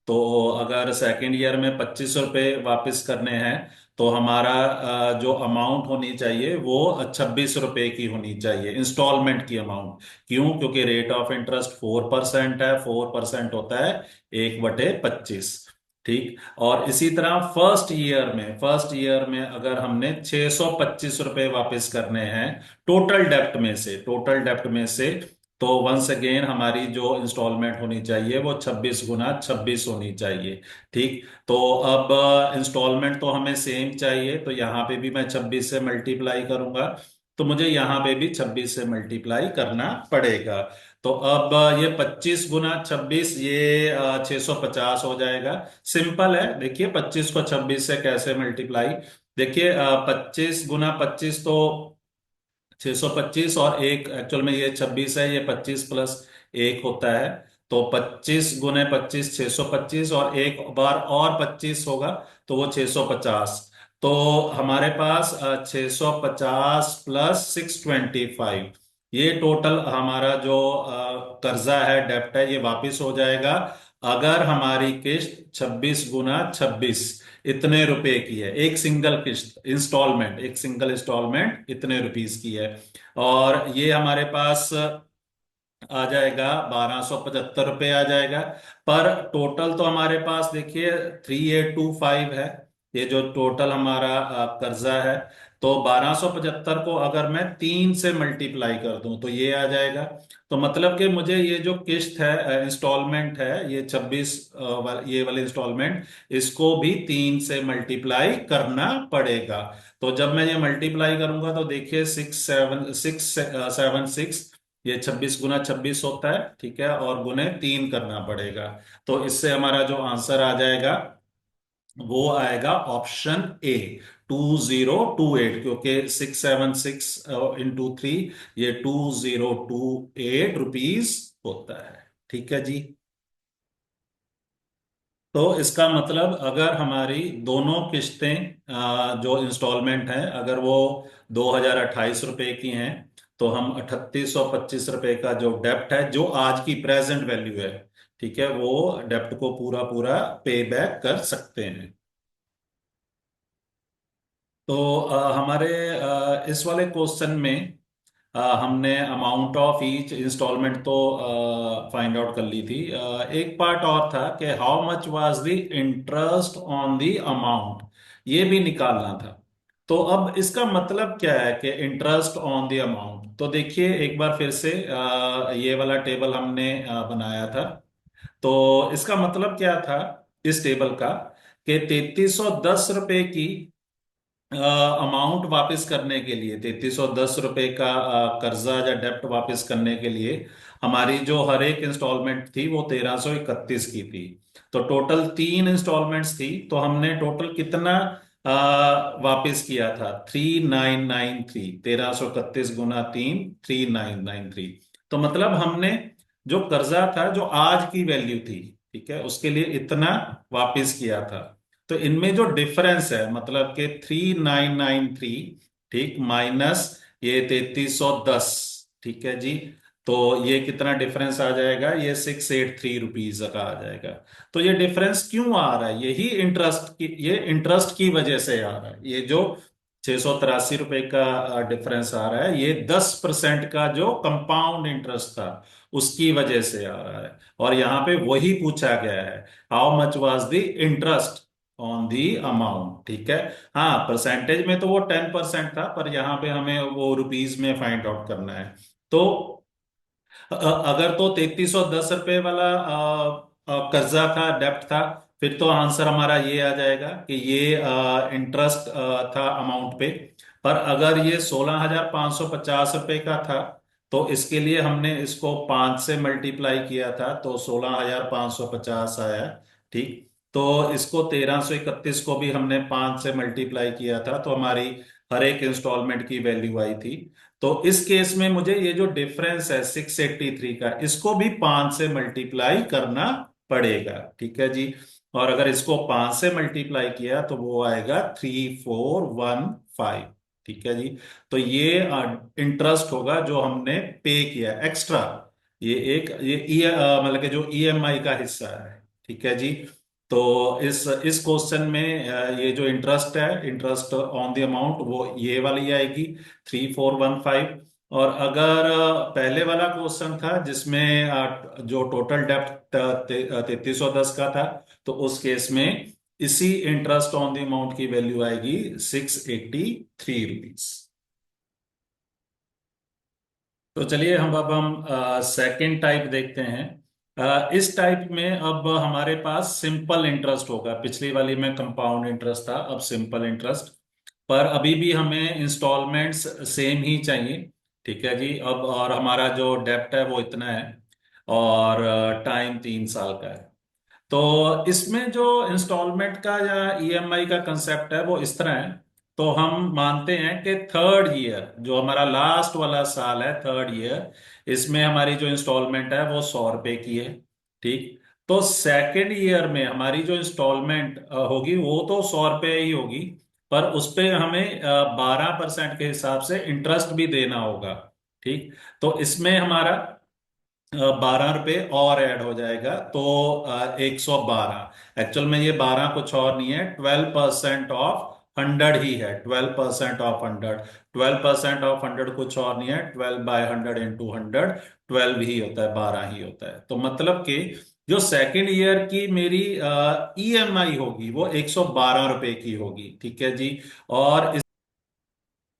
तो अगर सेकेंड ईयर में 25 रुपए वापस करने हैं तो हमारा जो अमाउंट होनी चाहिए वो 26 रुपए की होनी चाहिए, इंस्टॉलमेंट की अमाउंट। क्यों? क्योंकि रेट ऑफ इंटरेस्ट 4% है, 4% होता है 1/25। ठीक। और इसी तरह फर्स्ट ईयर में अगर हमने 625 रुपए वापस करने हैं टोटल डेप्ट में से, तो वंस अगेन हमारी जो इंस्टॉलमेंट होनी चाहिए वो 26 गुना 26 होनी चाहिए। ठीक। तो अब इंस्टॉलमेंट तो हमें सेम चाहिए, तो यहाँ पे भी मैं 26 से मल्टीप्लाई करूंगा, तो मुझे यहाँ पे भी 26 से मल्टीप्लाई करना पड़ेगा। तो अब ये 25 गुना 26, ये 650 हो जाएगा। सिंपल है, देखिए 25 को 26 से कैसे मल्टीप्लाई। देखिए 25 गुना 25 तो 625, और एक एक्चुअल में ये 26 है, ये 25 + 1 होता है। तो 25 गुने 25 625, और एक बार और 25 होगा तो वो 650। तो हमारे पास 650 + 625, ये टोटल हमारा जो कर्जा है, डेप्ट है, ये वापस हो जाएगा अगर हमारी किस्त 26 गुना 26 इतने रुपए की है। एक सिंगल किस्त इंस्टॉलमेंट, एक सिंगल इंस्टॉलमेंट इतने रुपीस की है। और ये हमारे पास आ जाएगा 1275 रुपये आ जाएगा। पर टोटल तो हमारे पास देखिए 3825 है, ये जो टोटल हमारा कर्जा है। तो 1275 को अगर मैं 3 से मल्टीप्लाई कर दूं तो ये आ जाएगा। तो मतलब कि मुझे ये जो किस्त है, इंस्टॉलमेंट है, ये 26, ये वाली इंस्टॉलमेंट, इसको भी 3 से मल्टीप्लाई करना पड़ेगा। तो जब मैं ये मल्टीप्लाई करूंगा तो देखिए 676, ये 26 गुना 26 होता है। ठीक है। और गुने 3 करना पड़ेगा। तो इससे हमारा जो आंसर आ जाएगा वो आएगा ऑप्शन ए, 2028, क्योंकि 676 इंटू 3, ये 2028 रुपीज होता है। ठीक है जी। तो इसका मतलब अगर हमारी दोनों किस्तें जो इंस्टॉलमेंट हैं, अगर वो 2028 रुपए की हैं, तो हम 3825 रुपए का जो डेप्ट है, जो आज की प्रेजेंट वैल्यू है, ठीक है, वो डेप्ट को पूरा पूरा पे बैक कर सकते हैं। तो हमारे इस वाले क्वेश्चन में हमने अमाउंट ऑफ ईच इंस्टॉलमेंट तो फाइंड आउट कर ली थी। एक पार्ट और था कि how much was the interest on the amount, ये भी निकालना था। तो अब इसका मतलब क्या है कि इंटरेस्ट ऑन द अमाउंट, तो देखिए एक बार फिर से ये वाला टेबल हमने बनाया था। तो इसका मतलब क्या था इस टेबल का, कि 3310 रुपए की अमाउंट वापस करने के लिए, 3310 रुपए का कर्जा या डेप्ट वापस करने के लिए, हमारी जो हर एक इंस्टॉलमेंट थी वो 1331 की थी। तो टोटल 3 इंस्टॉलमेंट्स थी, तो हमने टोटल कितना वापस किया था? 3993, 1331 गुना 3, 3993। तो मतलब हमने जो कर्जा था, जो आज की वैल्यू थी, ठीक है, उसके लिए इतना वापस किया था। तो इनमें जो डिफरेंस है, मतलब कि 3993, ठीक, माइनस ये 3310, ठीक है जी, तो ये कितना डिफरेंस आ जाएगा? ये 683 रुपीज का आ जाएगा। तो ये डिफरेंस क्यों आ रहा है? यही इंटरेस्ट की, ये इंटरेस्ट की वजह से आ रहा है। ये जो 683 रुपए का डिफरेंस आ रहा है, ये 10% का जो कंपाउंड इंटरेस्ट था, उसकी वजह से आ रहा है। और यहाँ पे वही पूछा गया है, how much was the interest on the amount, ठीक है। हाँ, परसेंटेज में तो वो 10% था, पर यहाँ पे हमें वो रुपीज में फाइंड आउट करना है। तो अगर तो 3310 रुपए वाला कर्जा था, डेप्ट था, फिर तो आंसर हमारा ये आ जाएगा कि ये इंटरेस्ट था अमाउंट पे। पर अगर ये 16,550 रुपए का था, तो इसके लिए हमने इसको 5 से मल्टीप्लाई किया था, तो 16,550 आया, ठीक। तो इसको 1331 को भी हमने 5 से मल्टीप्लाई किया था, तो हमारी हर एक इंस्टॉलमेंट की वैल्यू आई थी। तो इस केस में मुझे ये जो डिफरेंस है 683 का, इसको भी 5 से मल्टीप्लाई करना पड़ेगा, ठीक है जी। और अगर इसको 5 से मल्टीप्लाई किया तो वो आएगा 3415, ठीक है जी। तो ये इंटरेस्ट होगा जो हमने पे किया एक्स्ट्रा। ये एक ये मतलब कि जो ईएमआई का हिस्सा है, ठीक है जी। तो इस क्वेश्चन में ये जो इंटरेस्ट है, इंटरेस्ट ऑन द अमाउंट, वो ये वाली आएगी 3415। और अगर पहले वाला क्वेश्चन था जिसमें जो टोटल डेप्ट 3310 का था, तो उस केस में इसी इंटरेस्ट ऑन द अमाउंट की वैल्यू आएगी 683 रुपीज। तो चलिए अब हम सेकंड टाइप देखते हैं। इस टाइप में अब हमारे पास सिंपल इंटरेस्ट होगा। पिछली वाली में कंपाउंड इंटरेस्ट था, अब सिंपल इंटरेस्ट। पर अभी भी हमें इंस्टॉलमेंट्स सेम ही चाहिए, ठीक है जी। अब और हमारा जो डेप्ट है वो इतना है, और टाइम 3 साल का है। तो इसमें जो इंस्टॉलमेंट का या ईएमआई का कंसेप्ट है वो इस तरह है। तो हम मानते हैं कि थर्ड ईयर, जो हमारा लास्ट वाला साल है, थर्ड ईयर, इसमें हमारी जो इंस्टॉलमेंट है वो 100 रुपए की है, ठीक। तो सेकेंड ईयर में हमारी जो इंस्टॉलमेंट होगी वो तो 100 रुपए ही होगी, पर उस पे हमें 12% के हिसाब से इंटरेस्ट भी देना होगा, ठीक। तो इसमें हमारा 12 रुपए और ऐड हो जाएगा, तो 112। एक्चुअल में ये 12 कुछ और नहीं है, 12% ऑफ 100 ही है, 12% ऑफ 100। 12% ऑफ 100 कुछ और नहीं है, 12/100 × 100, 12 ही होता है, 12 ही होता है। तो मतलब कि जो सेकेंड ईयर की मेरी ईएमआई होगी वो 112 रुपए की होगी, ठीक है जी। और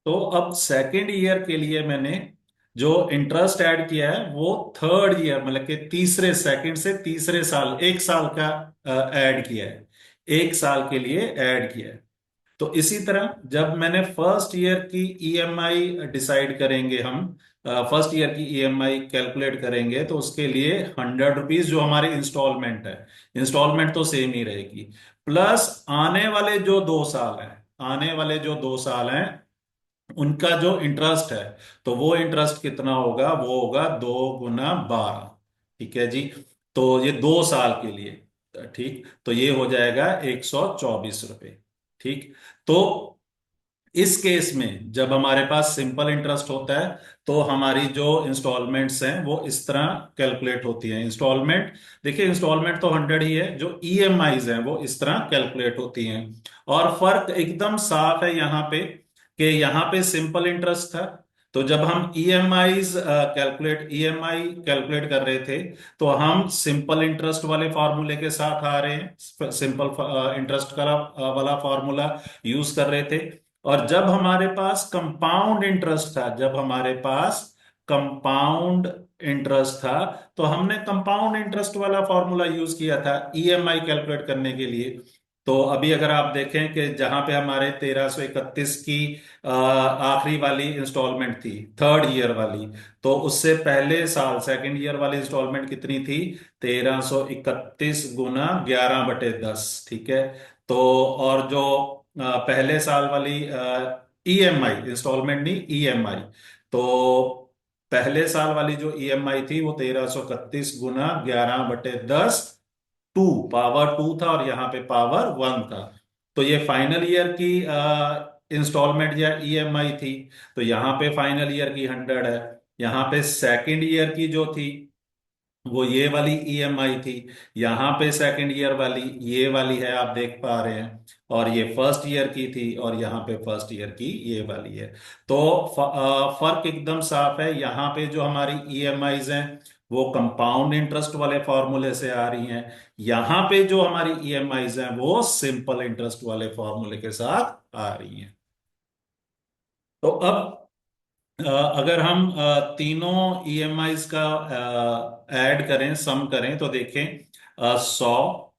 तो अब सेकेंड ईयर के लिए मैंने जो इंटरेस्ट ऐड किया है वो थर्ड ईयर, मतलब कि तीसरे, सेकंड से तीसरे साल, 1 साल का ऐड किया है, 1 साल के लिए ऐड किया है। तो इसी तरह जब मैंने फर्स्ट ईयर की ईएमआई डिसाइड करेंगे, हम फर्स्ट ईयर की ईएमआई कैलकुलेट करेंगे, तो उसके लिए 100 रुपीज जो हमारी इंस्टॉलमेंट है, इंस्टॉलमेंट तो सेम ही रहेगी, प्लस आने वाले जो 2 साल हैं, आने वाले जो 2 साल हैं उनका जो इंटरेस्ट है, तो वो इंटरेस्ट कितना होगा, वो होगा 2 गुना 12। ठीक है जी। तो ये 2 साल के लिए, ठीक, तो ये हो जाएगा 124 रुपये। ठीक। तो इस केस में जब हमारे पास सिंपल इंटरेस्ट होता है तो हमारी जो इंस्टॉलमेंट्स हैं वो इस तरह कैलकुलेट होती हैं। इंस्टॉलमेंट, देखिए इंस्टॉलमेंट तो 100 ही है, जो ईएमआईज हैं वो इस तरह कैलकुलेट होती हैं। और फर्क एकदम साफ है यहाँ पे, कि यहाँ पे सिंपल इंटरेस्ट था, तो जब हम ईएमआई कैलकुलेट कर रहे थे तो हम सिंपल इंटरेस्ट वाले फॉर्मूले के साथ आ रहे हैं, सिंपल इंटरेस्ट का वाला फॉर्मूला यूज कर रहे थे। और जब हमारे पास कंपाउंड इंटरेस्ट था, जब हमारे पास कंपाउंड इंटरेस्ट था, तो हमने कंपाउंड इंटरेस्ट वाला फॉर्मूला यूज किया था ईएमआई कैलकुलेट करने के लिए। तो अभी अगर आप देखें कि जहां पे हमारे 1331 की आखिरी वाली इंस्टॉलमेंट थी, थर्ड ईयर वाली, तो उससे पहले साल सेकंड ईयर वाली इंस्टॉलमेंट कितनी थी, 1331 गुना 11/10। ठीक है। तो और जो पहले साल वाली ईएमआई, इंस्टॉलमेंट नहीं ईएमआई, तो पहले साल वाली जो ईएमआई थी वो 1331 गुना 11/10, 2 पावर 2 था और यहाँ पे पावर 1 था। तो ये फाइनल ईयर की इंस्टॉलमेंट या ईएमआई थी, तो यहाँ पे फाइनल ईयर की 100 है। यहाँ पे सेकेंड ईयर की जो थी वो ये वाली ईएमआई थी। यहाँ पे सेकंड ईयर वाली ये वाली है, आप देख पा रहे हैं। और ये फर्स्ट ईयर की थी और यहाँ पे फर्स्ट ईयर की ये वाली है। तो फर्क एकदम साफ है। यहाँ पे जो हमारी ईएमआईज हैं वो कंपाउंड इंटरेस्ट वाले फॉर्मूले से आ रही हैं, यहाँ पे जो हमारी ईएमआईज हैं वो सिंपल इंटरेस्ट वाले फॉर्मूले के साथ आ रही हैं। तो अब अगर हम तीनों ईएमआईज का ऐड करें, सम करें, तो देखें 100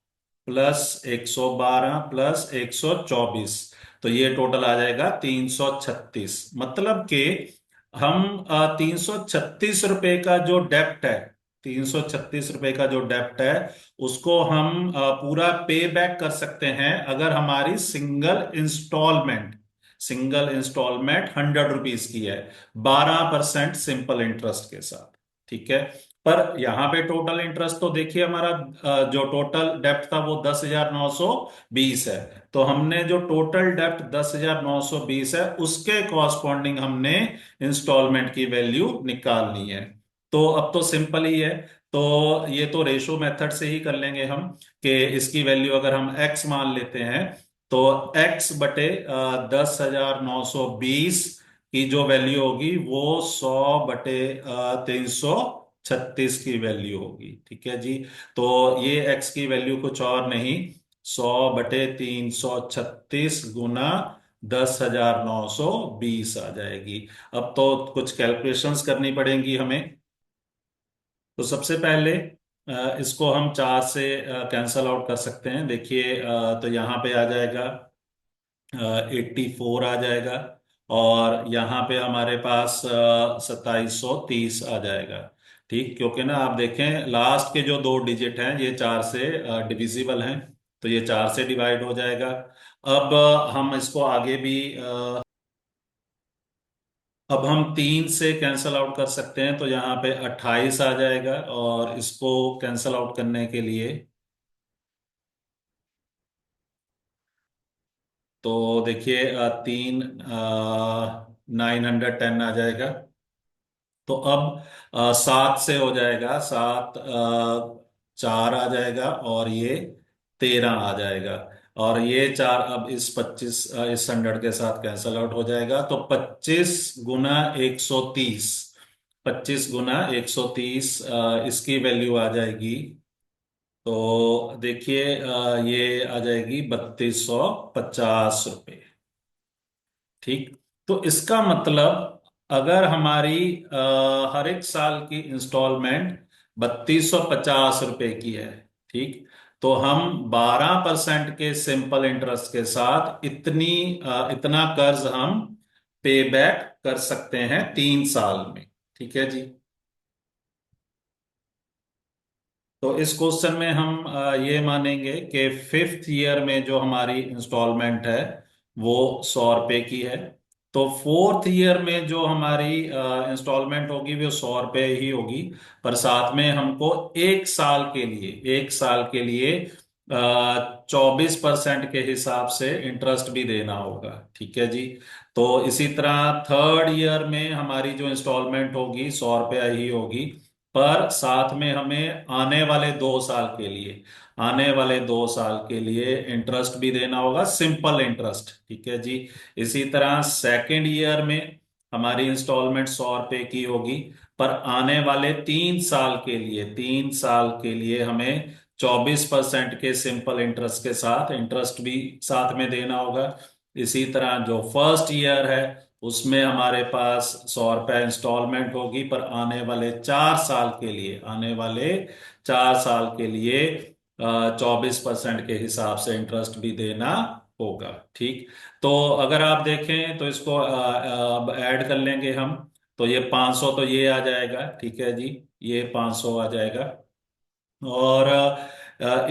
प्लस 112 प्लस 124, तो ये टोटल आ जाएगा 336। मतलब कि हम 336 रुपए का जो डेप्ट है, 336 रुपए का जो डेप्ट है उसको हम पूरा पे बैक कर सकते हैं अगर हमारी सिंगल इंस्टॉलमेंट 100 रुपीज की है, 12% सिंपल इंटरेस्ट के साथ। ठीक है। पर यहाँ पे टोटल इंटरेस्ट तो देखिए हमारा जो टोटल डेप्ट था वो 10,920 है। तो हमने जो टोटल डेप्ट 10,920 है उसके कॉरस्पॉन्डिंग हमने इंस्टॉलमेंट की वैल्यू निकालनी है। तो अब तो सिंपल ही है। तो ये तो रेशो मेथड से ही कर लेंगे हम, कि इसकी वैल्यू अगर हम x मान लेते हैं तो x/10,920 की जो वैल्यू होगी वो 100/336 की वैल्यू होगी। ठीक है जी। तो ये x की वैल्यू कुछ और नहीं, 100/336 गुना 10,920 आ जाएगी। अब तो कुछ कैलकुलेशंस करनी पड़ेंगी हमें। तो सबसे पहले इसको हम 4 से कैंसल आउट कर सकते हैं। देखिए तो यहाँ पे आ जाएगा 84 आ जाएगा, और यहाँ पे हमारे पास 2730 आ जाएगा। ठीक, क्योंकि ना आप देखें लास्ट के जो 2 डिजिट हैं ये 4 से डिविजिबल हैं, तो ये 4 से डिवाइड हो जाएगा। अब हम इसको आगे भी अब हम 3 से कैंसल आउट कर सकते हैं, तो यहाँ पे 28 आ जाएगा। और इसको कैंसल आउट करने के लिए तो देखिए 910 आ जाएगा। तो अब 7 से हो जाएगा, 7 4 आ जाएगा और ये 13 आ जाएगा। और ये 4 अब इस 100 के साथ कैंसल आउट हो जाएगा। तो 25 गुना 130, 25 गुना 130 इसकी वैल्यू आ जाएगी। तो देखिए ये आ जाएगी 3250 रुपये। ठीक। तो इसका मतलब अगर हमारी हर एक साल की इंस्टॉलमेंट 3250 रुपए की है, ठीक, तो हम 12% के सिंपल इंटरेस्ट के साथ इतना कर्ज हम पे बैक कर सकते हैं 3 साल में। ठीक है जी। तो इस क्वेश्चन में हम ये मानेंगे कि फिफ्थ ईयर में जो हमारी इंस्टॉलमेंट है वो 100 रुपए की है। तो फोर्थ ईयर में जो हमारी इंस्टॉलमेंट होगी वो 100 रुपए ही होगी। पर साथ में हमको एक साल के लिए 24% के हिसाब से इंटरेस्ट भी देना होगा। ठीक है जी। तो इसी तरह थर्ड ईयर में हमारी जो इंस्टॉलमेंट होगी 100 रुपया ही होगी। पर साथ में हमें आने वाले 2 साल के लिए इंटरेस्ट भी देना होगा, सिंपल इंटरेस्ट। ठीक है जी। इसी तरह सेकेंड ईयर में हमारी इंस्टॉलमेंट 100 रुपए की होगी। पर आने वाले 3 साल के लिए हमें 24% के सिंपल इंटरेस्ट के साथ इंटरेस्ट भी साथ में देना होगा। इसी तरह जो फर्स्ट ईयर है उसमें हमारे पास 100 रुपया इंस्टॉलमेंट होगी। पर आने वाले 4 साल के लिए 24% के हिसाब से इंटरेस्ट भी देना होगा। ठीक। तो अगर आप देखें तो इसको अब ऐड कर लेंगे हम। तो ये 500 तो ये आ जाएगा। ठीक है जी। ये 500 आ जाएगा। और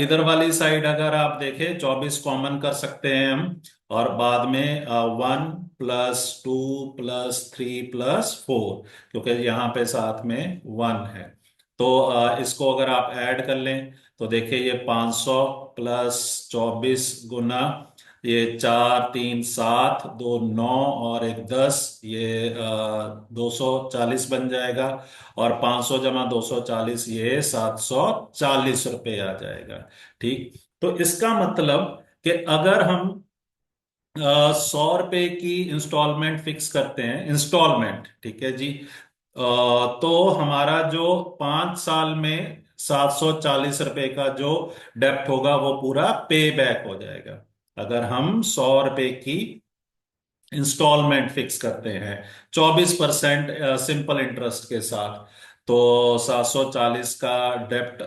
इधर वाली साइड अगर आप देखें 24 कॉमन कर सकते हैं हम। और बाद में 1 + 2 + 3 + 4, क्योंकि यहाँ पे साथ में 1 है। तो इसको अगर आप ऐड कर लें तो देखिए ये 500 + 24 गुना ये 4 3 7 2 9 और 1 10, ये 240 बन जाएगा। और 500 + 240 ये 740 रुपये आ जाएगा। ठीक। तो इसका मतलब कि अगर हम 100 रुपए की इंस्टॉलमेंट फिक्स करते हैं, इंस्टॉलमेंट, ठीक है जी, तो हमारा जो 5 साल में 740 रुपए का जो डेप्ट होगा वो पूरा पे बैक हो जाएगा। अगर हम 100 रुपए की इंस्टॉलमेंट फिक्स करते हैं 24% सिंपल इंटरेस्ट के साथ, तो 740 का डेप्ट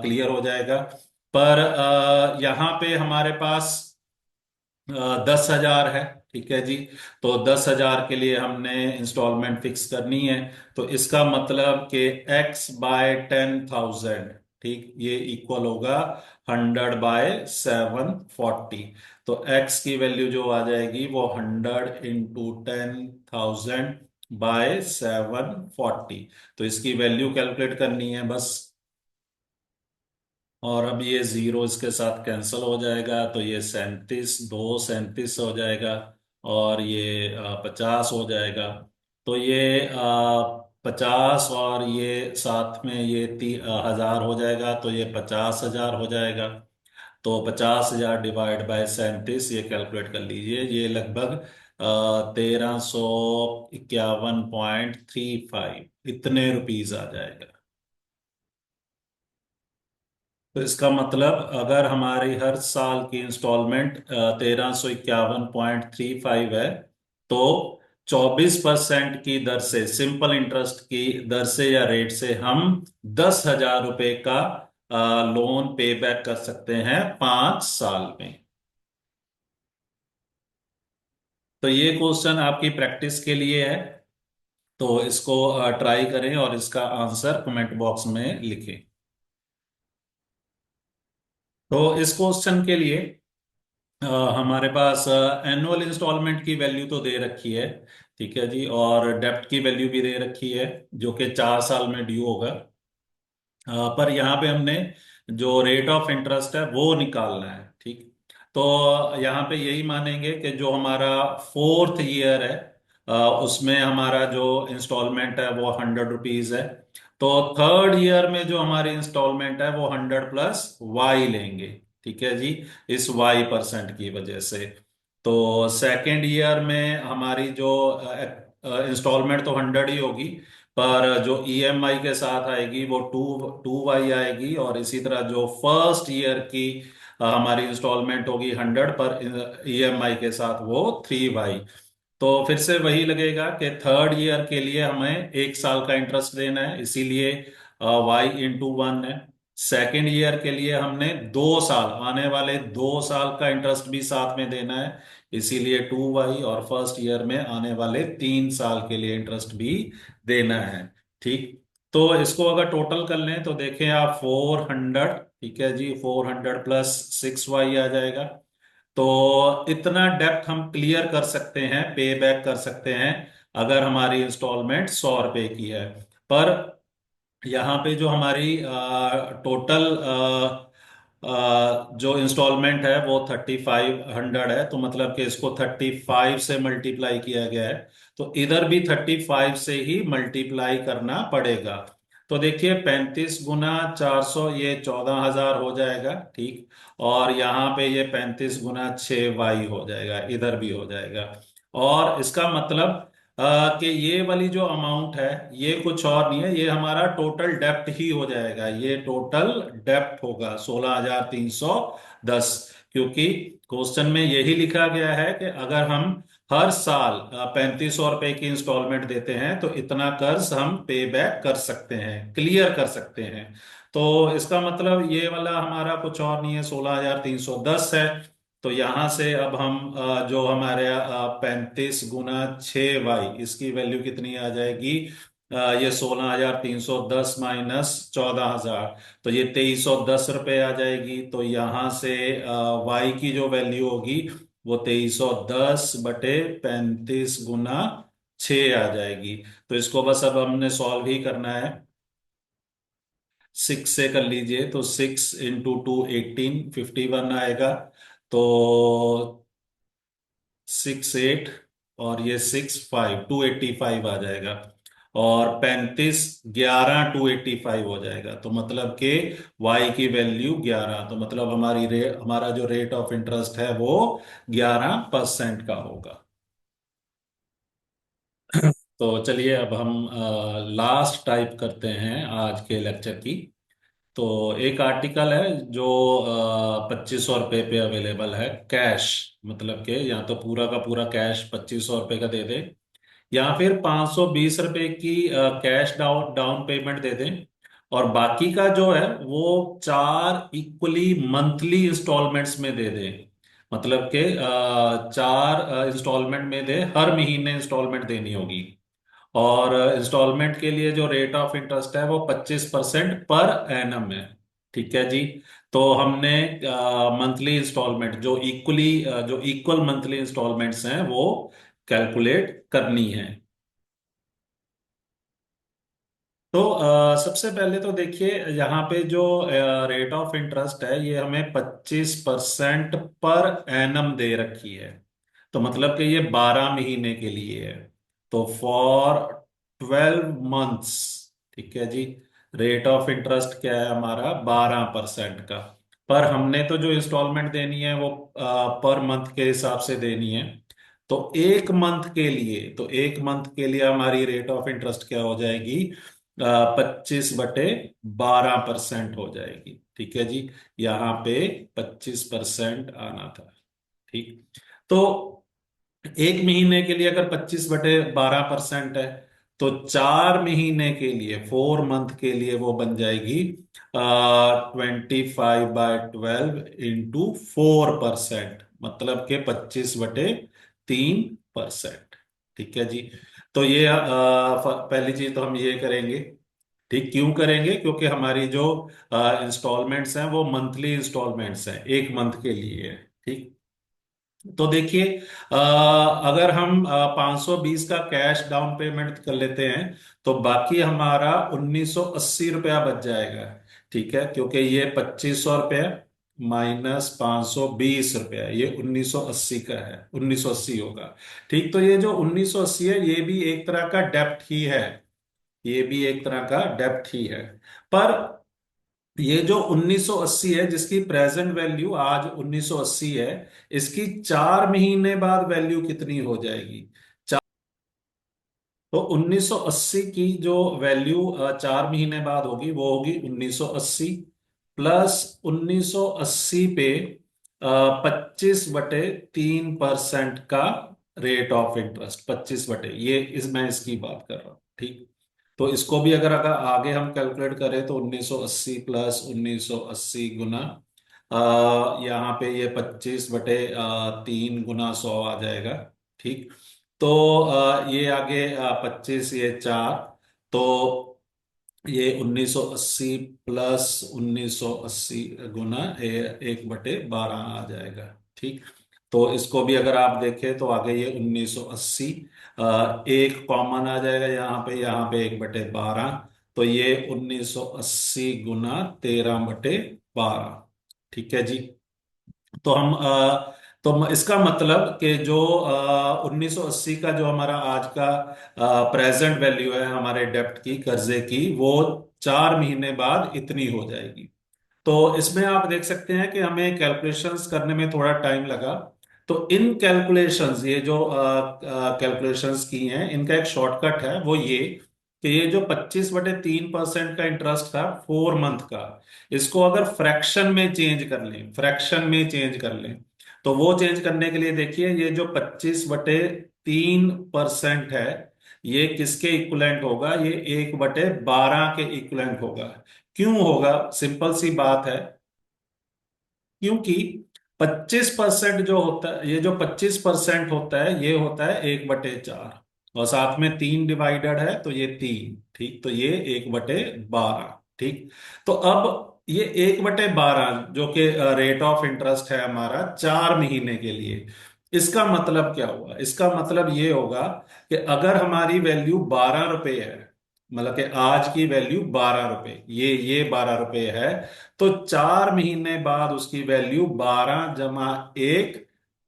क्लियर हो जाएगा। पर यहाँ पे हमारे पास 10,000 है। ठीक है जी। तो 10,000 के लिए हमने इंस्टॉलमेंट फिक्स करनी है। तो इसका मतलब कि x/10,000, ठीक, ये इक्वल होगा 100/740। तो x की वैल्यू जो आ जाएगी वो 100 × 10,000/740। तो इसकी वैल्यू कैलकुलेट करनी है बस। और अब ये जीरो इसके साथ कैंसिल हो जाएगा, तो ये 37, 2 37 हो जाएगा। और ये 50 हो जाएगा। तो ये 50 और ये साथ में ये 1000 हो जाएगा, तो ये 50,000 हो जाएगा। तो 50,000 ÷ 37 ये कैलकुलेट कर लीजिए, ये लगभग 1351.35 इतने रुपीज आ जाएगा। तो इसका मतलब अगर हमारी हर साल की इंस्टॉलमेंट 1351.35 है, तो 24% की दर से, सिंपल इंटरेस्ट की दर से या रेट से हम 10,000 रुपए का लोन पे बैक कर सकते हैं 5 साल में। तो ये क्वेश्चन आपकी प्रैक्टिस के लिए है। तो इसको ट्राई करें और इसका आंसर कमेंट बॉक्स में लिखें। तो इस क्वेश्चन के लिए अ, हमारे पास एनुअल इंस्टॉलमेंट की वैल्यू तो दे रखी है। ठीक है जी। और डेप्ट की वैल्यू भी दे रखी है जो कि 4 साल में ड्यू होगा। पर यहाँ पे हमने जो रेट ऑफ इंटरेस्ट है वो निकालना है। ठीक। तो यहाँ पे यही मानेंगे कि जो हमारा फोर्थ ईयर है उसमें हमारा जो इंस्टॉलमेंट है वो 100 रुपीज है। तो थर्ड ईयर में जो हमारी इंस्टॉलमेंट है वो 100 + Y लेंगे। ठीक है जी। इस Y% की वजह से। तो सेकेंड ईयर में हमारी जो इंस्टॉलमेंट तो 100 ही होगी। पर जो ईएमआई के साथ आएगी वो टू टू वाई आएगी। और इसी तरह जो फर्स्ट ईयर की हमारी इंस्टॉलमेंट होगी 100, पर ईएमआई के साथ वो 3 वाई। तो फिर से वही लगेगा कि थर्ड ईयर के लिए हमें 1 साल का इंटरेस्ट देना है, इसीलिए Y/1 है। सेकेंड ईयर के लिए हमने 2 साल, आने वाले 2 साल का इंटरेस्ट भी साथ में देना है, इसीलिए 2 वाई। और फर्स्ट ईयर में आने वाले 3 साल के लिए इंटरेस्ट भी देना है। ठीक। तो इसको अगर टोटल कर लें तो देखें आप 400, ठीक है जी, 400 प्लस 6y आ जाएगा। तो इतना डेप्थ हम क्लियर कर सकते हैं, पे बैक कर सकते हैं, अगर हमारी इंस्टॉलमेंट 100 रुपए की है। पर यहाँ पे जो हमारी टोटल जो इंस्टॉलमेंट है वो 3500 है, तो मतलब कि इसको 35 से मल्टीप्लाई किया गया है। तो इधर भी 35 से ही मल्टीप्लाई करना पड़ेगा। तो देखिए 35 गुना 400, ये 14,000 हो जाएगा, ठीक। और यहाँ पे ये 35 गुना 6y हो जाएगा, इधर भी हो जाएगा। और इसका मतलब कि ये वाली जो अमाउंट है ये कुछ और नहीं है, ये हमारा टोटल डेप्ट ही हो जाएगा। ये टोटल डेप्ट होगा 16,310, क्योंकि क्वेश्चन में यही लिखा गया है कि अगर हम हर साल 3500 रुपए की इंस्टॉलमेंट देते हैं तो इतना कर्ज हम पे बैक कर सकते हैं, क्लियर कर सकते हैं। तो इसका मतलब ये वाला हमारा कुछ और नहीं है, 16,310 है। तो यहां से अब हम जो हमारे 35 गुना 6y, इसकी वैल्यू कितनी आ जाएगी? ये 16,310 माइनस 14,000, तो ये 2,310 रुपये आ जाएगी। तो यहां से y की जो वैल्यू होगी वो 2,310 बटे 35 गुना 6 आ जाएगी। तो इसको बस अब हमने सॉल्व ही करना है। 6 से कर लीजिए, तो 6 इंटू 2 18, 51 आएगा। तो 68, और ये 65, 285 आ जाएगा। और 35 11 285 हो जाएगा। तो मतलब कि y की वैल्यू 11, तो मतलब हमारा जो रेट ऑफ इंटरेस्ट है वो 11% का होगा। तो चलिए अब हम लास्ट टाइप करते हैं आज के लेक्चर की। तो एक आर्टिकल है जो 2,500 रुपये पे अवेलेबल है कैश, मतलब कि या तो पूरा का पूरा कैश 2,500 रुपये का दे दे, या फिर 520 रुपये की कैश डाउन डाउन पेमेंट दे दें, और बाकी का जो है वो 4 इक्वली मंथली इंस्टॉलमेंट्स में दे दें। मतलब कि 4 इंस्टॉलमेंट में दे, हर महीने इंस्टॉलमेंट देनी होगी। और इंस्टॉलमेंट के लिए जो रेट ऑफ इंटरेस्ट है वो 25% पर एनम है, ठीक है जी। तो हमने मंथली इंस्टॉलमेंट जो इक्वल मंथली इंस्टॉलमेंट्स हैं वो कैलकुलेट करनी है। तो सबसे पहले तो देखिए यहाँ पे जो रेट ऑफ इंटरेस्ट है ये हमें 25% पर एनम दे रखी है। तो मतलब कि ये 12 महीने के लिए है। तो फॉर 12 मंथ्स, ठीक है जी, रेट ऑफ इंटरेस्ट क्या है हमारा? 12% का। पर हमने तो जो इंस्टॉलमेंट देनी है वो पर मंथ के हिसाब से देनी है। तो एक मंथ के लिए हमारी रेट ऑफ इंटरेस्ट क्या हो जाएगी? 25/12% हो जाएगी, ठीक है जी। यहाँ पे 25% आना था, ठीक। तो एक महीने के लिए अगर 25/12% है, तो 4 महीने के लिए, 4 मंथ के लिए वो बन जाएगी 25/12 इंटू 4%, मतलब के 25/3%, ठीक है जी। तो ये पहली चीज तो हम ये करेंगे, ठीक। क्यों करेंगे? क्योंकि हमारी जो इंस्टॉलमेंट्स हैं वो मंथली इंस्टॉलमेंट्स हैं, एक मंथ के लिए है, ठीक। तो देखिए अगर हम 520 का कैश डाउन पेमेंट कर लेते हैं तो बाकी हमारा 1,980 रुपया बच जाएगा, ठीक है। क्योंकि ये 2,500 रुपया माइनस 520 रुपया, ये 1,980 का है, 1,980 होगा, ठीक। तो ये जो 1,980 है ये भी एक तरह का डेप्ट ही है, ये भी एक तरह का डेप्ट ही है। पर ये जो 1980 है, जिसकी प्रेजेंट वैल्यू आज 1980 है, इसकी 4 महीने बाद वैल्यू कितनी हो जाएगी? तो 1980 की जो वैल्यू 4 महीने बाद होगी वो होगी 1980 प्लस 1980 पे 25/3% का रेट ऑफ इंटरेस्ट, 25 ये मैं इसकी बात कर रहा हूँ, ठीक। तो इसको भी अगर आगे हम कैलकुलेट करें तो 1980 प्लस 1980 गुना यहाँ पे ये 25/3 गुना 100 आ जाएगा, ठीक। तो ये आगे 25, ये 4, तो ये 1980 प्लस 1980 गुना 1/12 आ जाएगा। ठीक। तो इसको भी अगर आप देखें तो आगे ये 1980, एक कॉमन आ जाएगा यहाँ पे 1/12। तो ये 1980 गुना 13/12। ठीक है जी। तो इसका मतलब कि जो 1980 का जो हमारा आज का प्रेजेंट वैल्यू है हमारे डेब्ट की, कर्जे की, वो 4 महीने बाद इतनी हो जाएगी। तो इसमें आप देख सकते हैं कि हमें कैलकुलेशंस करने में थोड़ा टाइम लगा। तो इन कैलकुलेशंस, ये जो कैलकुलेशंस की हैं, इनका एक शॉर्टकट है, वो ये कि ये जो 25/3% का इंटरेस्ट था 4 मंथ का, इसको अगर फ्रैक्शन में चेंज कर लें, फ्रैक्शन में चेंज कर लें, तो वो चेंज करने के लिए देखिए, ये जो 25/3% है, ये किसके इक्विवेलेंट होगा? ये 1/12 के इक्विवेलेंट होगा। क्यों होगा? सिंपल सी बात है, क्योंकि 25% जो होता है, ये जो 25% होता है, ये होता है 1/4, और साथ में 3 डिवाइडेड है, तो ये 3। ठीक। तो ये 1/12। ठीक। तो अब ये 1/12 जो कि रेट ऑफ इंटरेस्ट है हमारा 4 महीने के लिए, इसका मतलब क्या हुआ? इसका मतलब ये होगा कि अगर हमारी वैल्यू 12 रुपए है, मतलब कि आज की वैल्यू 12 रुपए, ये 12 रुपए है, तो 4 महीने बाद उसकी वैल्यू 12 + 1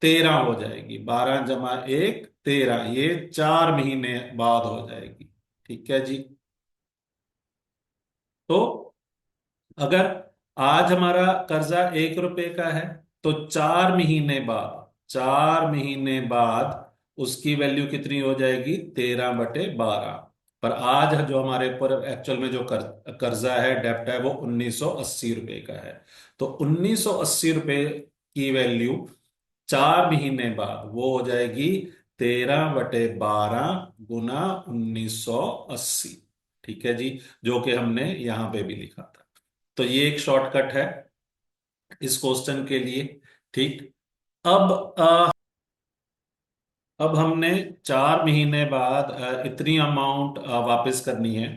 13 हो जाएगी। 12 + 1 13, ये 4 महीने बाद हो जाएगी। ठीक है जी। तो अगर आज हमारा कर्जा 1 रुपए का है, तो 4 महीने बाद उसकी वैल्यू कितनी हो जाएगी? 13/12। पर आज जो हमारे ऊपर एक्चुअल में जो कर्जा है, डेप्ट है, वो 1980 रुपए का है। तो 1980 रुपए की वैल्यू 4 महीने बाद वो हो जाएगी 13/12 गुना 1980। ठीक है जी। जो कि हमने यहां पे भी लिखा था। तो ये एक शॉर्टकट है इस क्वेश्चन के लिए। ठीक। अब अब हमने 4 महीने बाद इतनी अमाउंट वापस करनी है,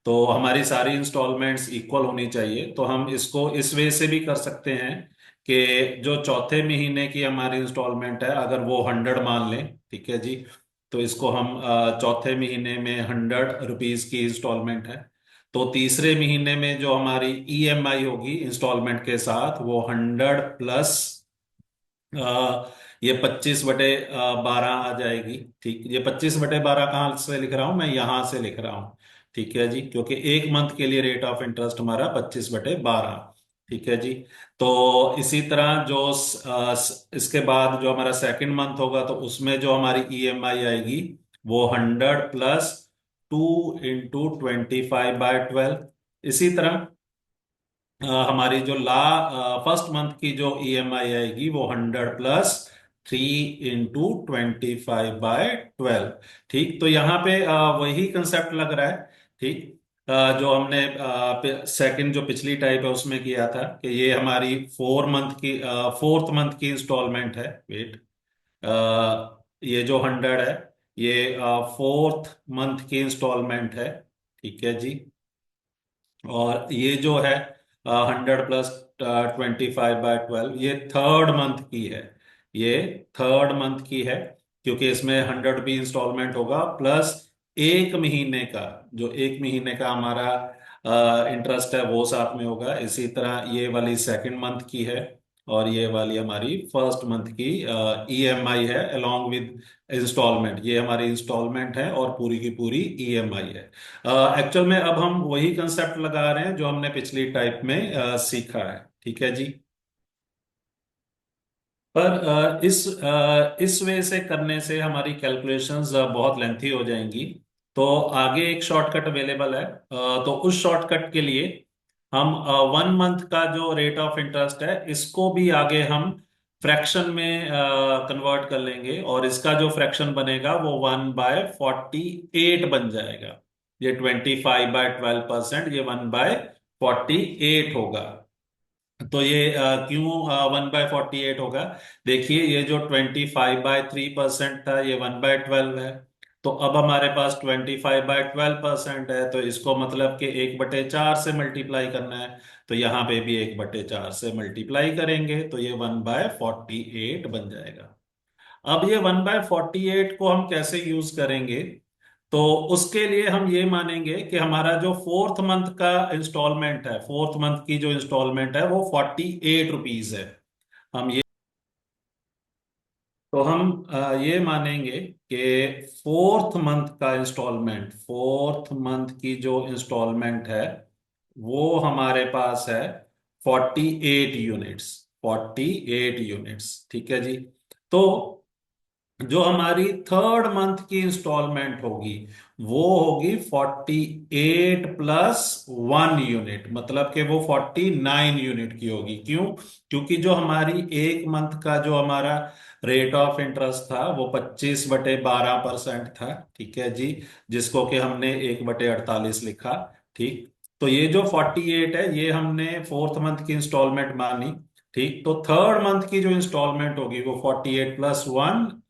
तो हमारी सारी इंस्टॉलमेंट्स इक्वल होनी चाहिए। तो हम इसको इस वे से भी कर सकते हैं कि जो चौथे महीने की हमारी इंस्टॉलमेंट है, अगर वो 100 मान लें, ठीक है जी, तो इसको हम चौथे महीने में 100 रुपीज की इंस्टॉलमेंट है, तो तीसरे महीने में जो हमारी ईएमआई होगी इंस्टॉलमेंट के साथ, वो 100 प्लस ये 25/12 आ जाएगी। ठीक। ये 25/12 कहाँ से लिख रहा हूं? मैं यहां से लिख रहा हूं। ठीक है जी, क्योंकि 1 मंथ के लिए रेट ऑफ इंटरेस्ट हमारा 25/12। ठीक है जी। तो इसी तरह जो इसके बाद जो हमारा सेकंड मंथ होगा, तो उसमें जो हमारी ईएमआई आएगी, वो 100 + 2 × 25/12। इसी तरह हमारी जो फर्स्ट मंथ की जो ईएमआई आएगी, वो 100 + 3 × 25/12। ठीक। तो यहाँ पे वही कंसेप्ट लग रहा है। ठीक। जो हमने सेकंड जो पिछली टाइप है उसमें किया था, कि ये हमारी 4 मंथ की इंस्टॉलमेंट है। वेट, ये जो 100 है, ये 4th मंथ की इंस्टॉलमेंट है। ठीक है जी। और ये जो है 100 + 25/12, ये थर्ड मंथ की है। ये थर्ड मंथ की है, क्योंकि इसमें 100 रुपये इंस्टॉलमेंट होगा, प्लस 1 महीने का, जो 1 महीने का हमारा इंटरेस्ट है, वो साथ में होगा। इसी तरह ये वाली सेकंड मंथ की है, और ये वाली हमारी फर्स्ट मंथ की ईएमआई है, अलोंग विद इंस्टॉलमेंट। ये हमारी इंस्टॉलमेंट है और पूरी की पूरी ईएमआई है। एक्चुअल में अब हम वही कंसेप्ट लगा रहे हैं जो हमने पिछली टाइप में सीखा है। ठीक है जी। पर इस वे से करने से हमारी कैलकुलेशंस बहुत लेंथी हो जाएंगी। तो आगे एक शॉर्टकट अवेलेबल है। तो उस शॉर्टकट के लिए हम 1 मंथ का जो रेट ऑफ इंटरेस्ट है, इसको भी आगे हम फ्रैक्शन में कन्वर्ट कर लेंगे, और इसका जो फ्रैक्शन बनेगा वो 1/48 बन जाएगा। ये 25/12%, ये 1/48 होगा। तो ये क्यों 1/48 होगा? देखिए, ये जो 25/3% था, ये 1/12 है। तो अब हमारे पास 25/12% है, तो इसको मतलब कि 1/4 से मल्टीप्लाई करना है। तो यहाँ पे भी 1/4 से मल्टीप्लाई करेंगे तो ये 1/48 बन जाएगा। अब ये 1/48 को हम कैसे यूज करेंगे? तो उसके लिए हम ये मानेंगे कि हमारा जो फोर्थ मंथ का इंस्टॉलमेंट है, फोर्थ मंथ की जो इंस्टॉलमेंट है वो 48 रुपीज है। हम ये तो हम ये मानेंगे कि फोर्थ मंथ की जो इंस्टॉलमेंट है वो हमारे पास है 48 यूनिट्स। 48 यूनिट्स, ठीक है जी। तो जो हमारी थर्ड मंथ की इंस्टॉलमेंट होगी वो होगी 48 + 1 यूनिट, मतलब कि वो 49 यूनिट की होगी। क्यों? क्योंकि जो हमारी एक मंथ का जो हमारा रेट ऑफ इंटरेस्ट था वो 25/12% था, ठीक है जी, जिसको कि हमने 1/48 लिखा। ठीक, तो ये जो 48 है ये हमने फोर्थ मंथ की इंस्टॉलमेंट मानी। ठीक, तो थर्ड मंथ की जो इंस्टॉलमेंट होगी वो 48 + 1,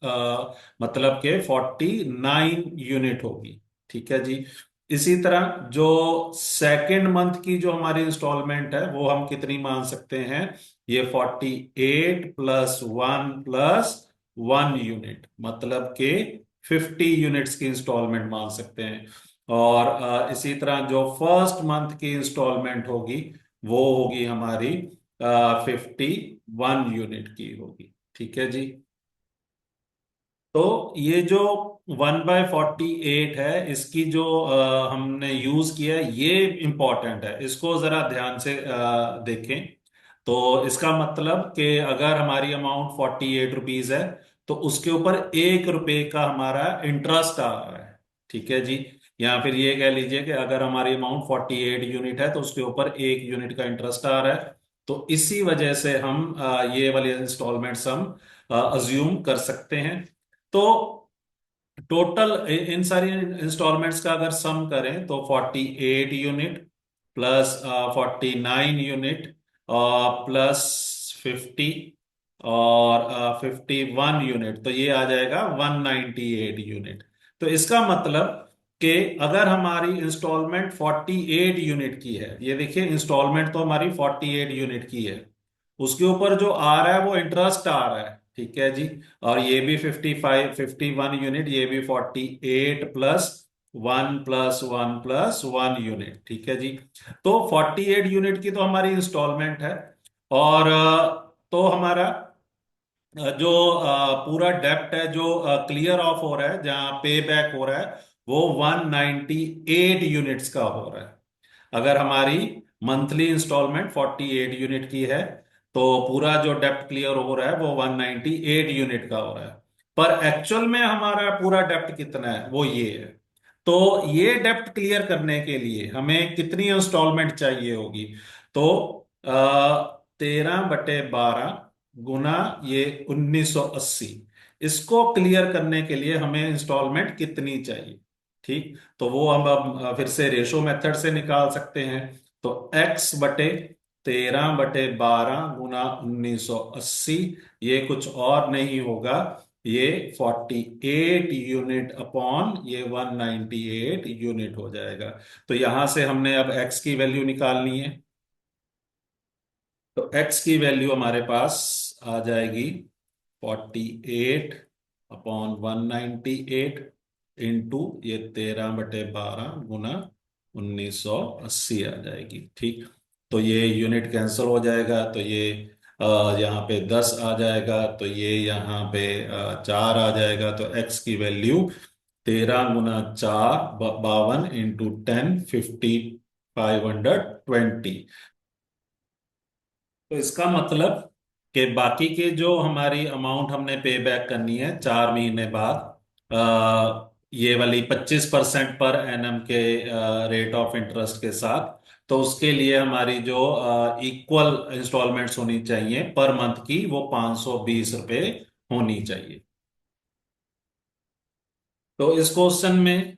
मतलब के 49 यूनिट होगी। ठीक है जी। इसी तरह जो सेकेंड मंथ की जो हमारी इंस्टॉलमेंट है वो हम कितनी मान सकते हैं? ये 48 + 1 + 1 यूनिट, मतलब के 50 यूनिट्स की इंस्टॉलमेंट मान सकते हैं। और इसी तरह जो फर्स्ट मंथ की इंस्टॉलमेंट होगी वो होगी हमारी 51 यूनिट की होगी। ठीक है जी। तो ये जो 1/48 है इसकी जो हमने यूज किया है ये इंपॉर्टेंट है, इसको जरा ध्यान से देखें। तो इसका मतलब कि अगर हमारी अमाउंट 48 रुपीज है तो उसके ऊपर 1 रुपए का हमारा इंटरेस्ट आ रहा है। ठीक है जी। या फिर ये कह लीजिए कि अगर हमारी अमाउंट 48 यूनिट है तो उसके ऊपर 1 यूनिट का इंटरेस्ट आ रहा है। तो इसी वजह से हम ये वाले इंस्टॉलमेंट्स हम अज्यूम कर सकते हैं। तो टोटल इन सारी इंस्टॉलमेंट्स का अगर सम करें तो 48 यूनिट प्लस 49 यूनिट प्लस 50 और 51 यूनिट, तो ये आ जाएगा 198 यूनिट। तो इसका मतलब कि अगर हमारी इंस्टॉलमेंट 48 यूनिट की है, ये देखिए इंस्टॉलमेंट तो हमारी 48 यूनिट की है, उसके ऊपर जो आ रहा है वो इंटरेस्ट आ रहा है। ठीक है जी। और ये भी 51 यूनिट, ये भी 48 + 1 + 1 + 1 यूनिट। ठीक है जी। तो 48 यूनिट की तो हमारी इंस्टॉलमेंट है। और तो हमारा जो पूरा डेप्ट है जो क्लियर ऑफ हो रहा है, जहां पे बैक हो रहा है, वो 198 यूनिट्स का हो रहा है। अगर हमारी मंथली इंस्टॉलमेंट 48 यूनिट की है तो पूरा जो डेप्ट क्लियर हो रहा है वो 198 यूनिट का हो रहा है। पर एक्चुअल में हमारा पूरा डेप्ट कितना है वो ये है। तो ये डेप्ट क्लियर करने के लिए हमें कितनी इंस्टॉलमेंट चाहिए होगी? तो 13/12 गुना ये 1980, इसको क्लियर करने के लिए हमें इंस्टॉलमेंट कितनी चाहिए? ठीक, तो वो हम अब फिर से रेशो मेथड से निकाल सकते हैं। तो x/13/12 गुना 1980, ये कुछ और नहीं होगा, ये 48 यूनिट अपॉन ये 198 यूनिट हो जाएगा। तो यहां से हमने अब x की वैल्यू निकालनी है। तो x की वैल्यू हमारे पास आ जाएगी 48 अपॉन 198 इंटू ये 13/12 गुना 1980 आ जाएगी। ठीक, तो ये यूनिट कैंसिल हो जाएगा, तो ये यहाँ पे 10 आ जाएगा, तो ये यहाँ पे 4 आ जाएगा। तो x की वैल्यू 13 × 4 52 इंटू 10 5,520। तो इसका मतलब कि बाकी के जो हमारी अमाउंट हमने पे बैक करनी है 4 महीने बाद, ये वाली 25% पर एनम के रेट ऑफ इंटरेस्ट के साथ, तो उसके लिए हमारी जो इक्वल इंस्टॉलमेंट्स होनी चाहिए पर मंथ की वो 520 रुपये होनी चाहिए। तो इस क्वेश्चन में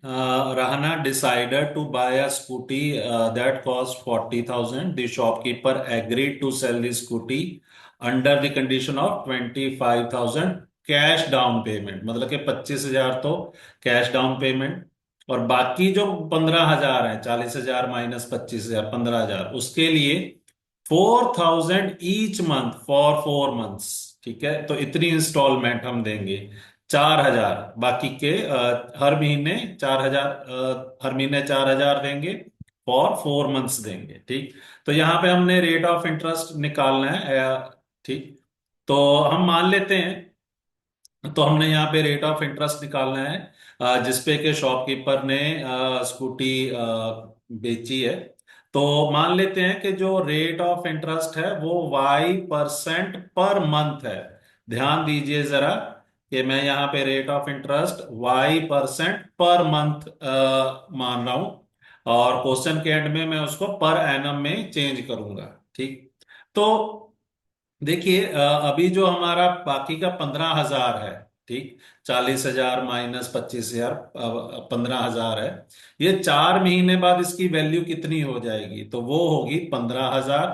Rahna decided to buy a scooty that cost 40,000। The shopkeeper agreed to sell the scooty under the condition of 25,000 cash down payment, मतलब कि 25,000 तो कैश डाउन पेमेंट, और बाकी जो 15,000 है, 40,000 माइनस 25,000, 15,000, उसके लिए 4,000 ईच मंथ फॉर 4 मंथ्स। ठीक है, तो इतनी इंस्टॉलमेंट हम देंगे, 4,000, बाकी के हर महीने 4,000, हर महीने 4,000 देंगे, फॉर 4 मंथ्स देंगे। ठीक, तो यहाँ पे हमने रेट ऑफ इंटरेस्ट निकालना है। ठीक, तो हम मान लेते हैं, तो हमने यहाँ पे रेट ऑफ इंटरेस्ट निकालना है, जिसपे के शॉपकीपर ने स्कूटी बेची है। तो मान लेते हैं कि जो रेट ऑफ इंटरेस्ट है वो Y% पर मंथ है। ध्यान दीजिए जरा कि मैं यहाँ पे rate of interest Y% per month मान रहा हूं, और क्वेश्चन के एंड में मैं उसको पर एनम में चेंज करूंगा। ठीक, तो देखिए, अभी जो हमारा बाकी का 15,000 है, ठीक, 40,000 माइनस 25,000, 15,000 है। ये 4 महीने बाद इसकी वैल्यू कितनी हो जाएगी, तो वो होगी 15,000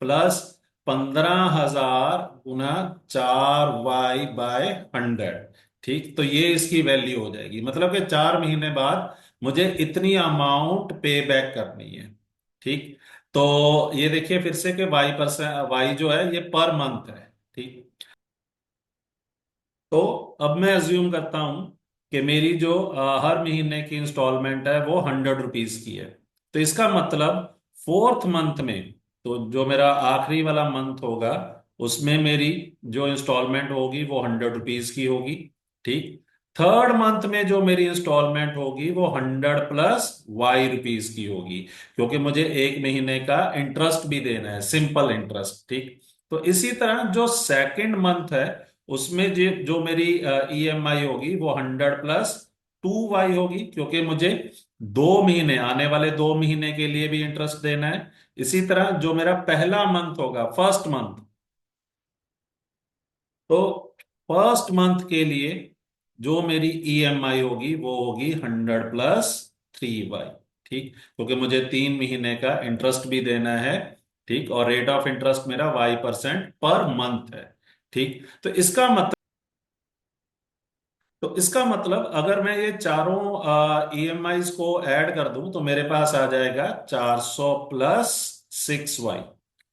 प्लस 15,000 गुना 4Y/100। ठीक, तो ये इसकी वैल्यू हो जाएगी, मतलब कि 4 महीने बाद मुझे इतनी अमाउंट पे बैक करनी है। ठीक, तो ये देखिए फिर से कि वाई जो है ये पर मंथ है। ठीक, तो अब मैं अज्यूम करता हूं कि मेरी जो हर महीने की इंस्टॉलमेंट है वो 100 रुपीज की है। तो इसका मतलब फोर्थ मंथ में, तो जो मेरा आखिरी वाला मंथ होगा, उसमें मेरी जो इंस्टॉलमेंट होगी वो 100 रुपीज की होगी। ठीक, थर्ड मंथ में जो मेरी इंस्टॉलमेंट होगी वो 100 + Y रुपीज की होगी, क्योंकि मुझे एक महीने का इंटरेस्ट भी देना है, सिंपल इंटरेस्ट। ठीक, तो इसी तरह जो सेकंड मंथ है, उसमें जो जो मेरी ईएमआई होगी वो 100 + 2Y होगी, क्योंकि मुझे 2 महीने, आने वाले 2 महीने के लिए भी इंटरेस्ट देना है। इसी तरह जो मेरा पहला मंथ होगा, फर्स्ट मंथ, तो फर्स्ट मंथ के लिए जो मेरी ईएमआई होगी वो होगी 100 + 3Y। ठीक, क्योंकि मुझे 3 महीने का इंटरेस्ट भी देना है। ठीक, और रेट ऑफ इंटरेस्ट मेरा Y% पर मंथ है। ठीक, तो इसका मतलब अगर मैं ये चारों ईएमआईज को ऐड कर दूं तो मेरे पास आ जाएगा 400 + 6Y।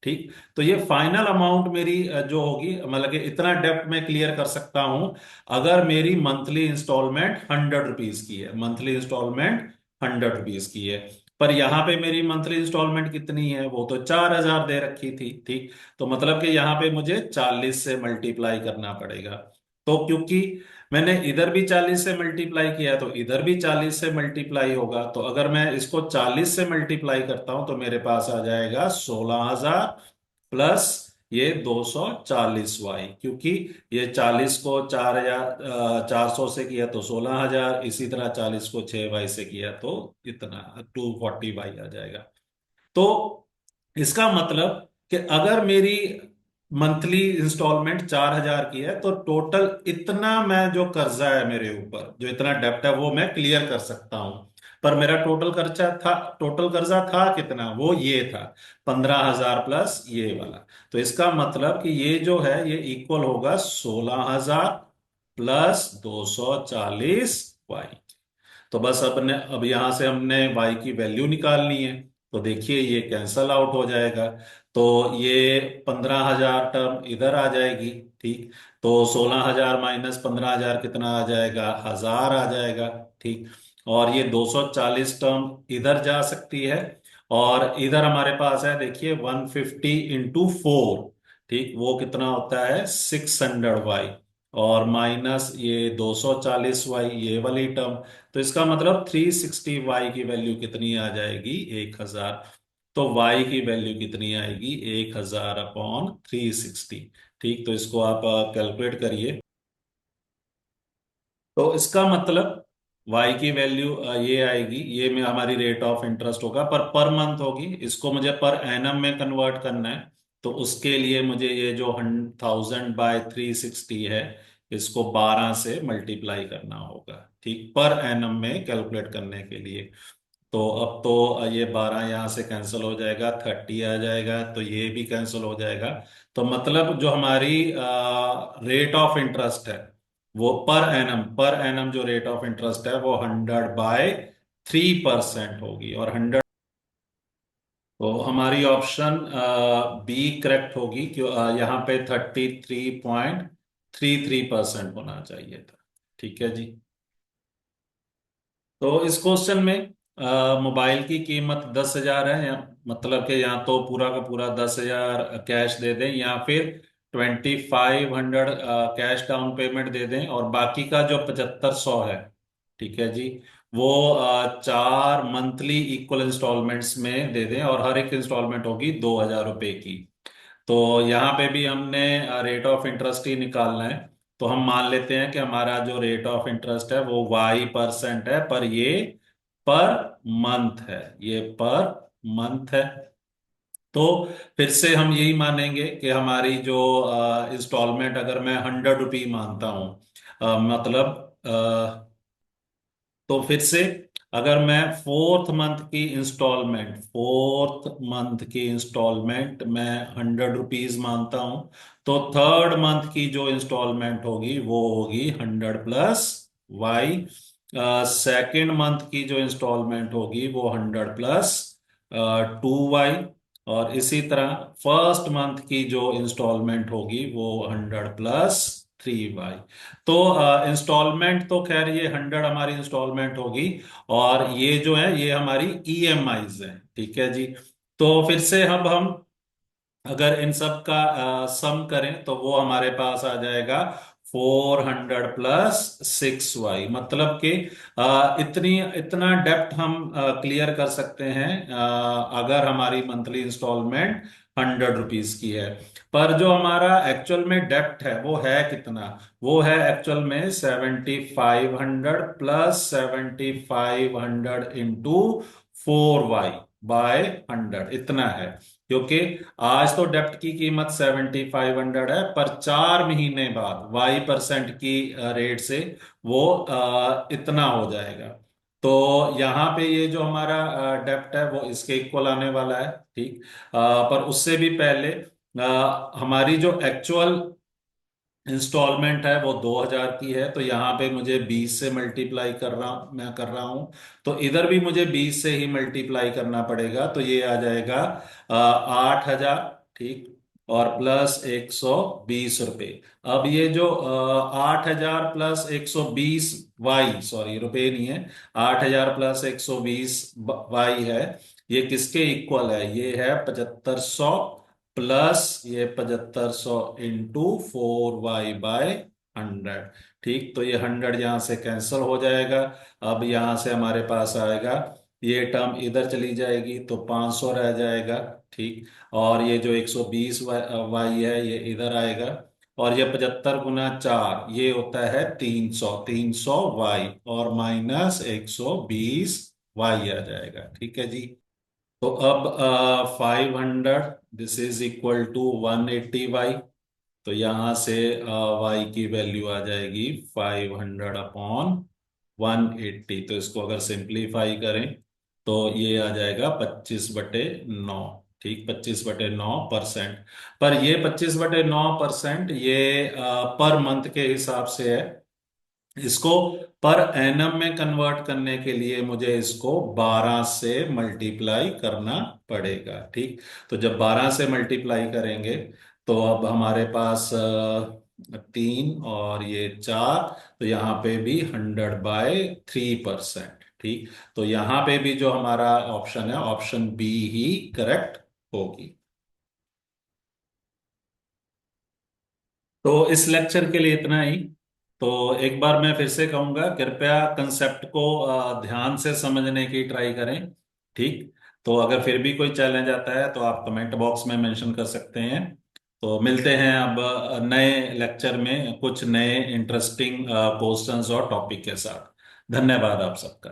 ठीक, तो ये फाइनल अमाउंट मेरी जो होगी, मतलब कि इतना डेप्ट मैं क्लियर कर सकता हूं अगर मेरी मंथली इंस्टॉलमेंट 100 रुपीज की है। मंथली इंस्टॉलमेंट 100 रुपीज की है, पर यहाँ पे मेरी मंथली इंस्टॉलमेंट कितनी है, वो तो 4,000 दे रखी थी। ठीक, तो मतलब कि यहाँ पे मुझे 40 से मल्टीप्लाई करना पड़ेगा। तो क्योंकि मैंने इधर भी 40 से मल्टीप्लाई किया तो इधर भी 40 से मल्टीप्लाई होगा, तो अगर मैं इसको 40 से मल्टीप्लाई करता हूं तो मेरे पास आ जाएगा 16,000 प्लस ये 240Y, क्योंकि ये 40 को 4,400 से किया तो 16,000, इसी तरह 40 को 6Y से किया तो इतना 240Y आ जाएगा। तो इसका मतलब कि अगर मेरी मंथली इंस्टॉलमेंट 4,000 की है तो टोटल इतना मैं जो कर्जा है मेरे ऊपर, जो इतना डेप्ट है, वो मैं क्लियर कर सकता हूं। पर मेरा टोटल कर्जा था कितना, वो ये था 15,000 प्लस ये वाला। तो इसका मतलब कि ये जो है ये इक्वल होगा 16,000 प्लस 240Y। तो बस अब यहां से हमने y की वैल्यू निकालनी है। तो देखिए ये कैंसल आउट हो जाएगा, तो ये 15,000 टर्म इधर आ जाएगी। ठीक, तो 16,000 माइनस 15,000 कितना आ जाएगा, 1,000 आ जाएगा। ठीक, और ये 240 टर्म इधर जा सकती है, और इधर हमारे पास है देखिए 150 × 4। ठीक, वो कितना होता है 600Y, और माइनस ये 240Y ये वाली टर्म। तो इसका मतलब 360Y की वैल्यू कितनी आ जाएगी, 1,000। तो Y की वैल्यू कितनी आएगी, 1,000/360। ठीक, तो इसको आप कैलकुलेट करिए। तो इसका मतलब Y की वैल्यू ये आएगी, ये में हमारी रेट ऑफ इंटरेस्ट होगा, पर मंथ होगी, इसको मुझे पर एनम में कन्वर्ट करना है। तो उसके लिए मुझे ये जो 1,000/360 है, इसको 12 से मल्टीप्लाई करना होगा। ठीक, पर एनम में कैलकुलेट करने के लिए। तो अब तो ये 12 यहाँ से कैंसिल हो जाएगा, 30 आ जाएगा, तो ये भी कैंसिल हो जाएगा। तो मतलब जो हमारी रेट ऑफ इंटरेस्ट है वो पर एनम जो रेट ऑफ इंटरेस्ट है वो 100/3% होगी, और 100, तो हमारी ऑप्शन बी करेक्ट होगी, क्यों यहाँ पे 33.33% होना चाहिए था। ठीक है जी। तो इस क्वेश्चन में मोबाइल की कीमत 10,000 है, या मतलब कि या तो पूरा का पूरा 10,000 कैश दे दें, या फिर 2,500 कैश डाउन पेमेंट दे दें, और बाकी का जो 7,500 है, ठीक है जी, वो 4 मंथली इक्वल इंस्टॉलमेंट्स में दे दें, और हर एक इंस्टॉलमेंट होगी 2,000 रुपए की। तो यहाँ पे भी हमने रेट ऑफ इंटरेस्ट ही निकालना है। तो हम मान लेते हैं कि हमारा जो रेट ऑफ इंटरेस्ट है वो Y% है, पर ये पर मंथ है, ये पर मंथ है। तो फिर से हम यही मानेंगे कि हमारी जो इंस्टॉलमेंट, अगर मैं 100 रुपी मानता हूँ, मतलब तो फिर से अगर मैं फोर्थ मंथ की इंस्टॉलमेंट मैं 100 रुपीज मानता हूं, तो थर्ड मंथ की जो इंस्टॉलमेंट होगी वो होगी 100 + Y। सेकेंड मंथ की जो इंस्टॉलमेंट होगी वो 100 + 2Y। और इसी तरह फर्स्ट मंथ की जो इंस्टॉलमेंट होगी वो 100 + 3Y। तो इंस्टॉलमेंट तो खैर ये 100 हमारी इंस्टॉलमेंट होगी, और ये जो है ये हमारी ईएमआईज है। ठीक है जी। तो फिर से हम अगर इन सब का सम करें तो वो हमारे पास आ जाएगा 400 + 6Y, मतलब कि इतनी इतना डेप्थ हम क्लियर कर सकते हैं अगर हमारी मंथली इंस्टॉलमेंट 100 रुपीज की है। पर जो हमारा एक्चुअल में डेप्थ है वो है कितना, वो है एक्चुअल में 7,500 + 7,500 × 4Y/100 इतना है। क्योंकि आज तो डेप्ट की कीमत 7,500 है, पर 4 महीने बाद Y% की रेट से वो इतना हो जाएगा। तो यहाँ पे ये जो हमारा डेप्ट है वो इसके इक्वल आने वाला है। ठीक। पर उससे भी पहले हमारी जो एक्चुअल इंस्टॉलमेंट है वो 2,000 की है, तो यहाँ पे मुझे 20 से मल्टीप्लाई कर रहा हूं। तो इधर भी मुझे 20 से ही मल्टीप्लाई करना पड़ेगा, तो ये आ जाएगा 8,000। ठीक। और +120 रुपए। अब ये जो 8,000 + 120 Y, सॉरी रुपए नहीं है, 8,000 + 120 Y है, ये किसके इक्वल है, ये है 7,500, प्लस ये 7,500 × 4Y/100। ठीक। तो ये 100 यहां से कैंसिल हो जाएगा। अब यहां से हमारे पास आएगा, ये टर्म इधर चली जाएगी तो 500 रह जाएगा। ठीक। और ये जो 120 वाई है ये इधर आएगा, और ये 75 × 4 ये होता है 300, 300 Y, और -120 Y आ जाएगा। ठीक है जी। तो अब 500 this is equal to 180 Y। तो यहां से Y की वैल्यू आ जाएगी 500/180। तो इसको अगर सिंप्लीफाई करें तो ये आ जाएगा 25/9। ठीक, 25/9%। पर ये 25/9% ये पर मंथ के हिसाब से है। इसको पर एनम में कन्वर्ट करने के लिए मुझे इसको 12 से मल्टीप्लाई करना पड़ेगा। ठीक। तो जब 12 से मल्टीप्लाई करेंगे तो अब हमारे पास 3 और ये 4, तो यहाँ पे भी 100/3%। ठीक। तो यहाँ पे भी जो हमारा ऑप्शन है, ऑप्शन बी ही करेक्ट होगी। तो इस लेक्चर के लिए इतना ही। तो एक बार मैं फिर से कहूंगा, कृपया कंसेप्ट को ध्यान से समझने की ट्राई करें। ठीक। तो अगर फिर भी कोई चैलेंज आता है तो आप कमेंट बॉक्स में मेंशन कर सकते हैं। तो मिलते हैं अब नए लेक्चर में कुछ नए इंटरेस्टिंग क्वेश्चंस और टॉपिक के साथ। धन्यवाद आप सबका।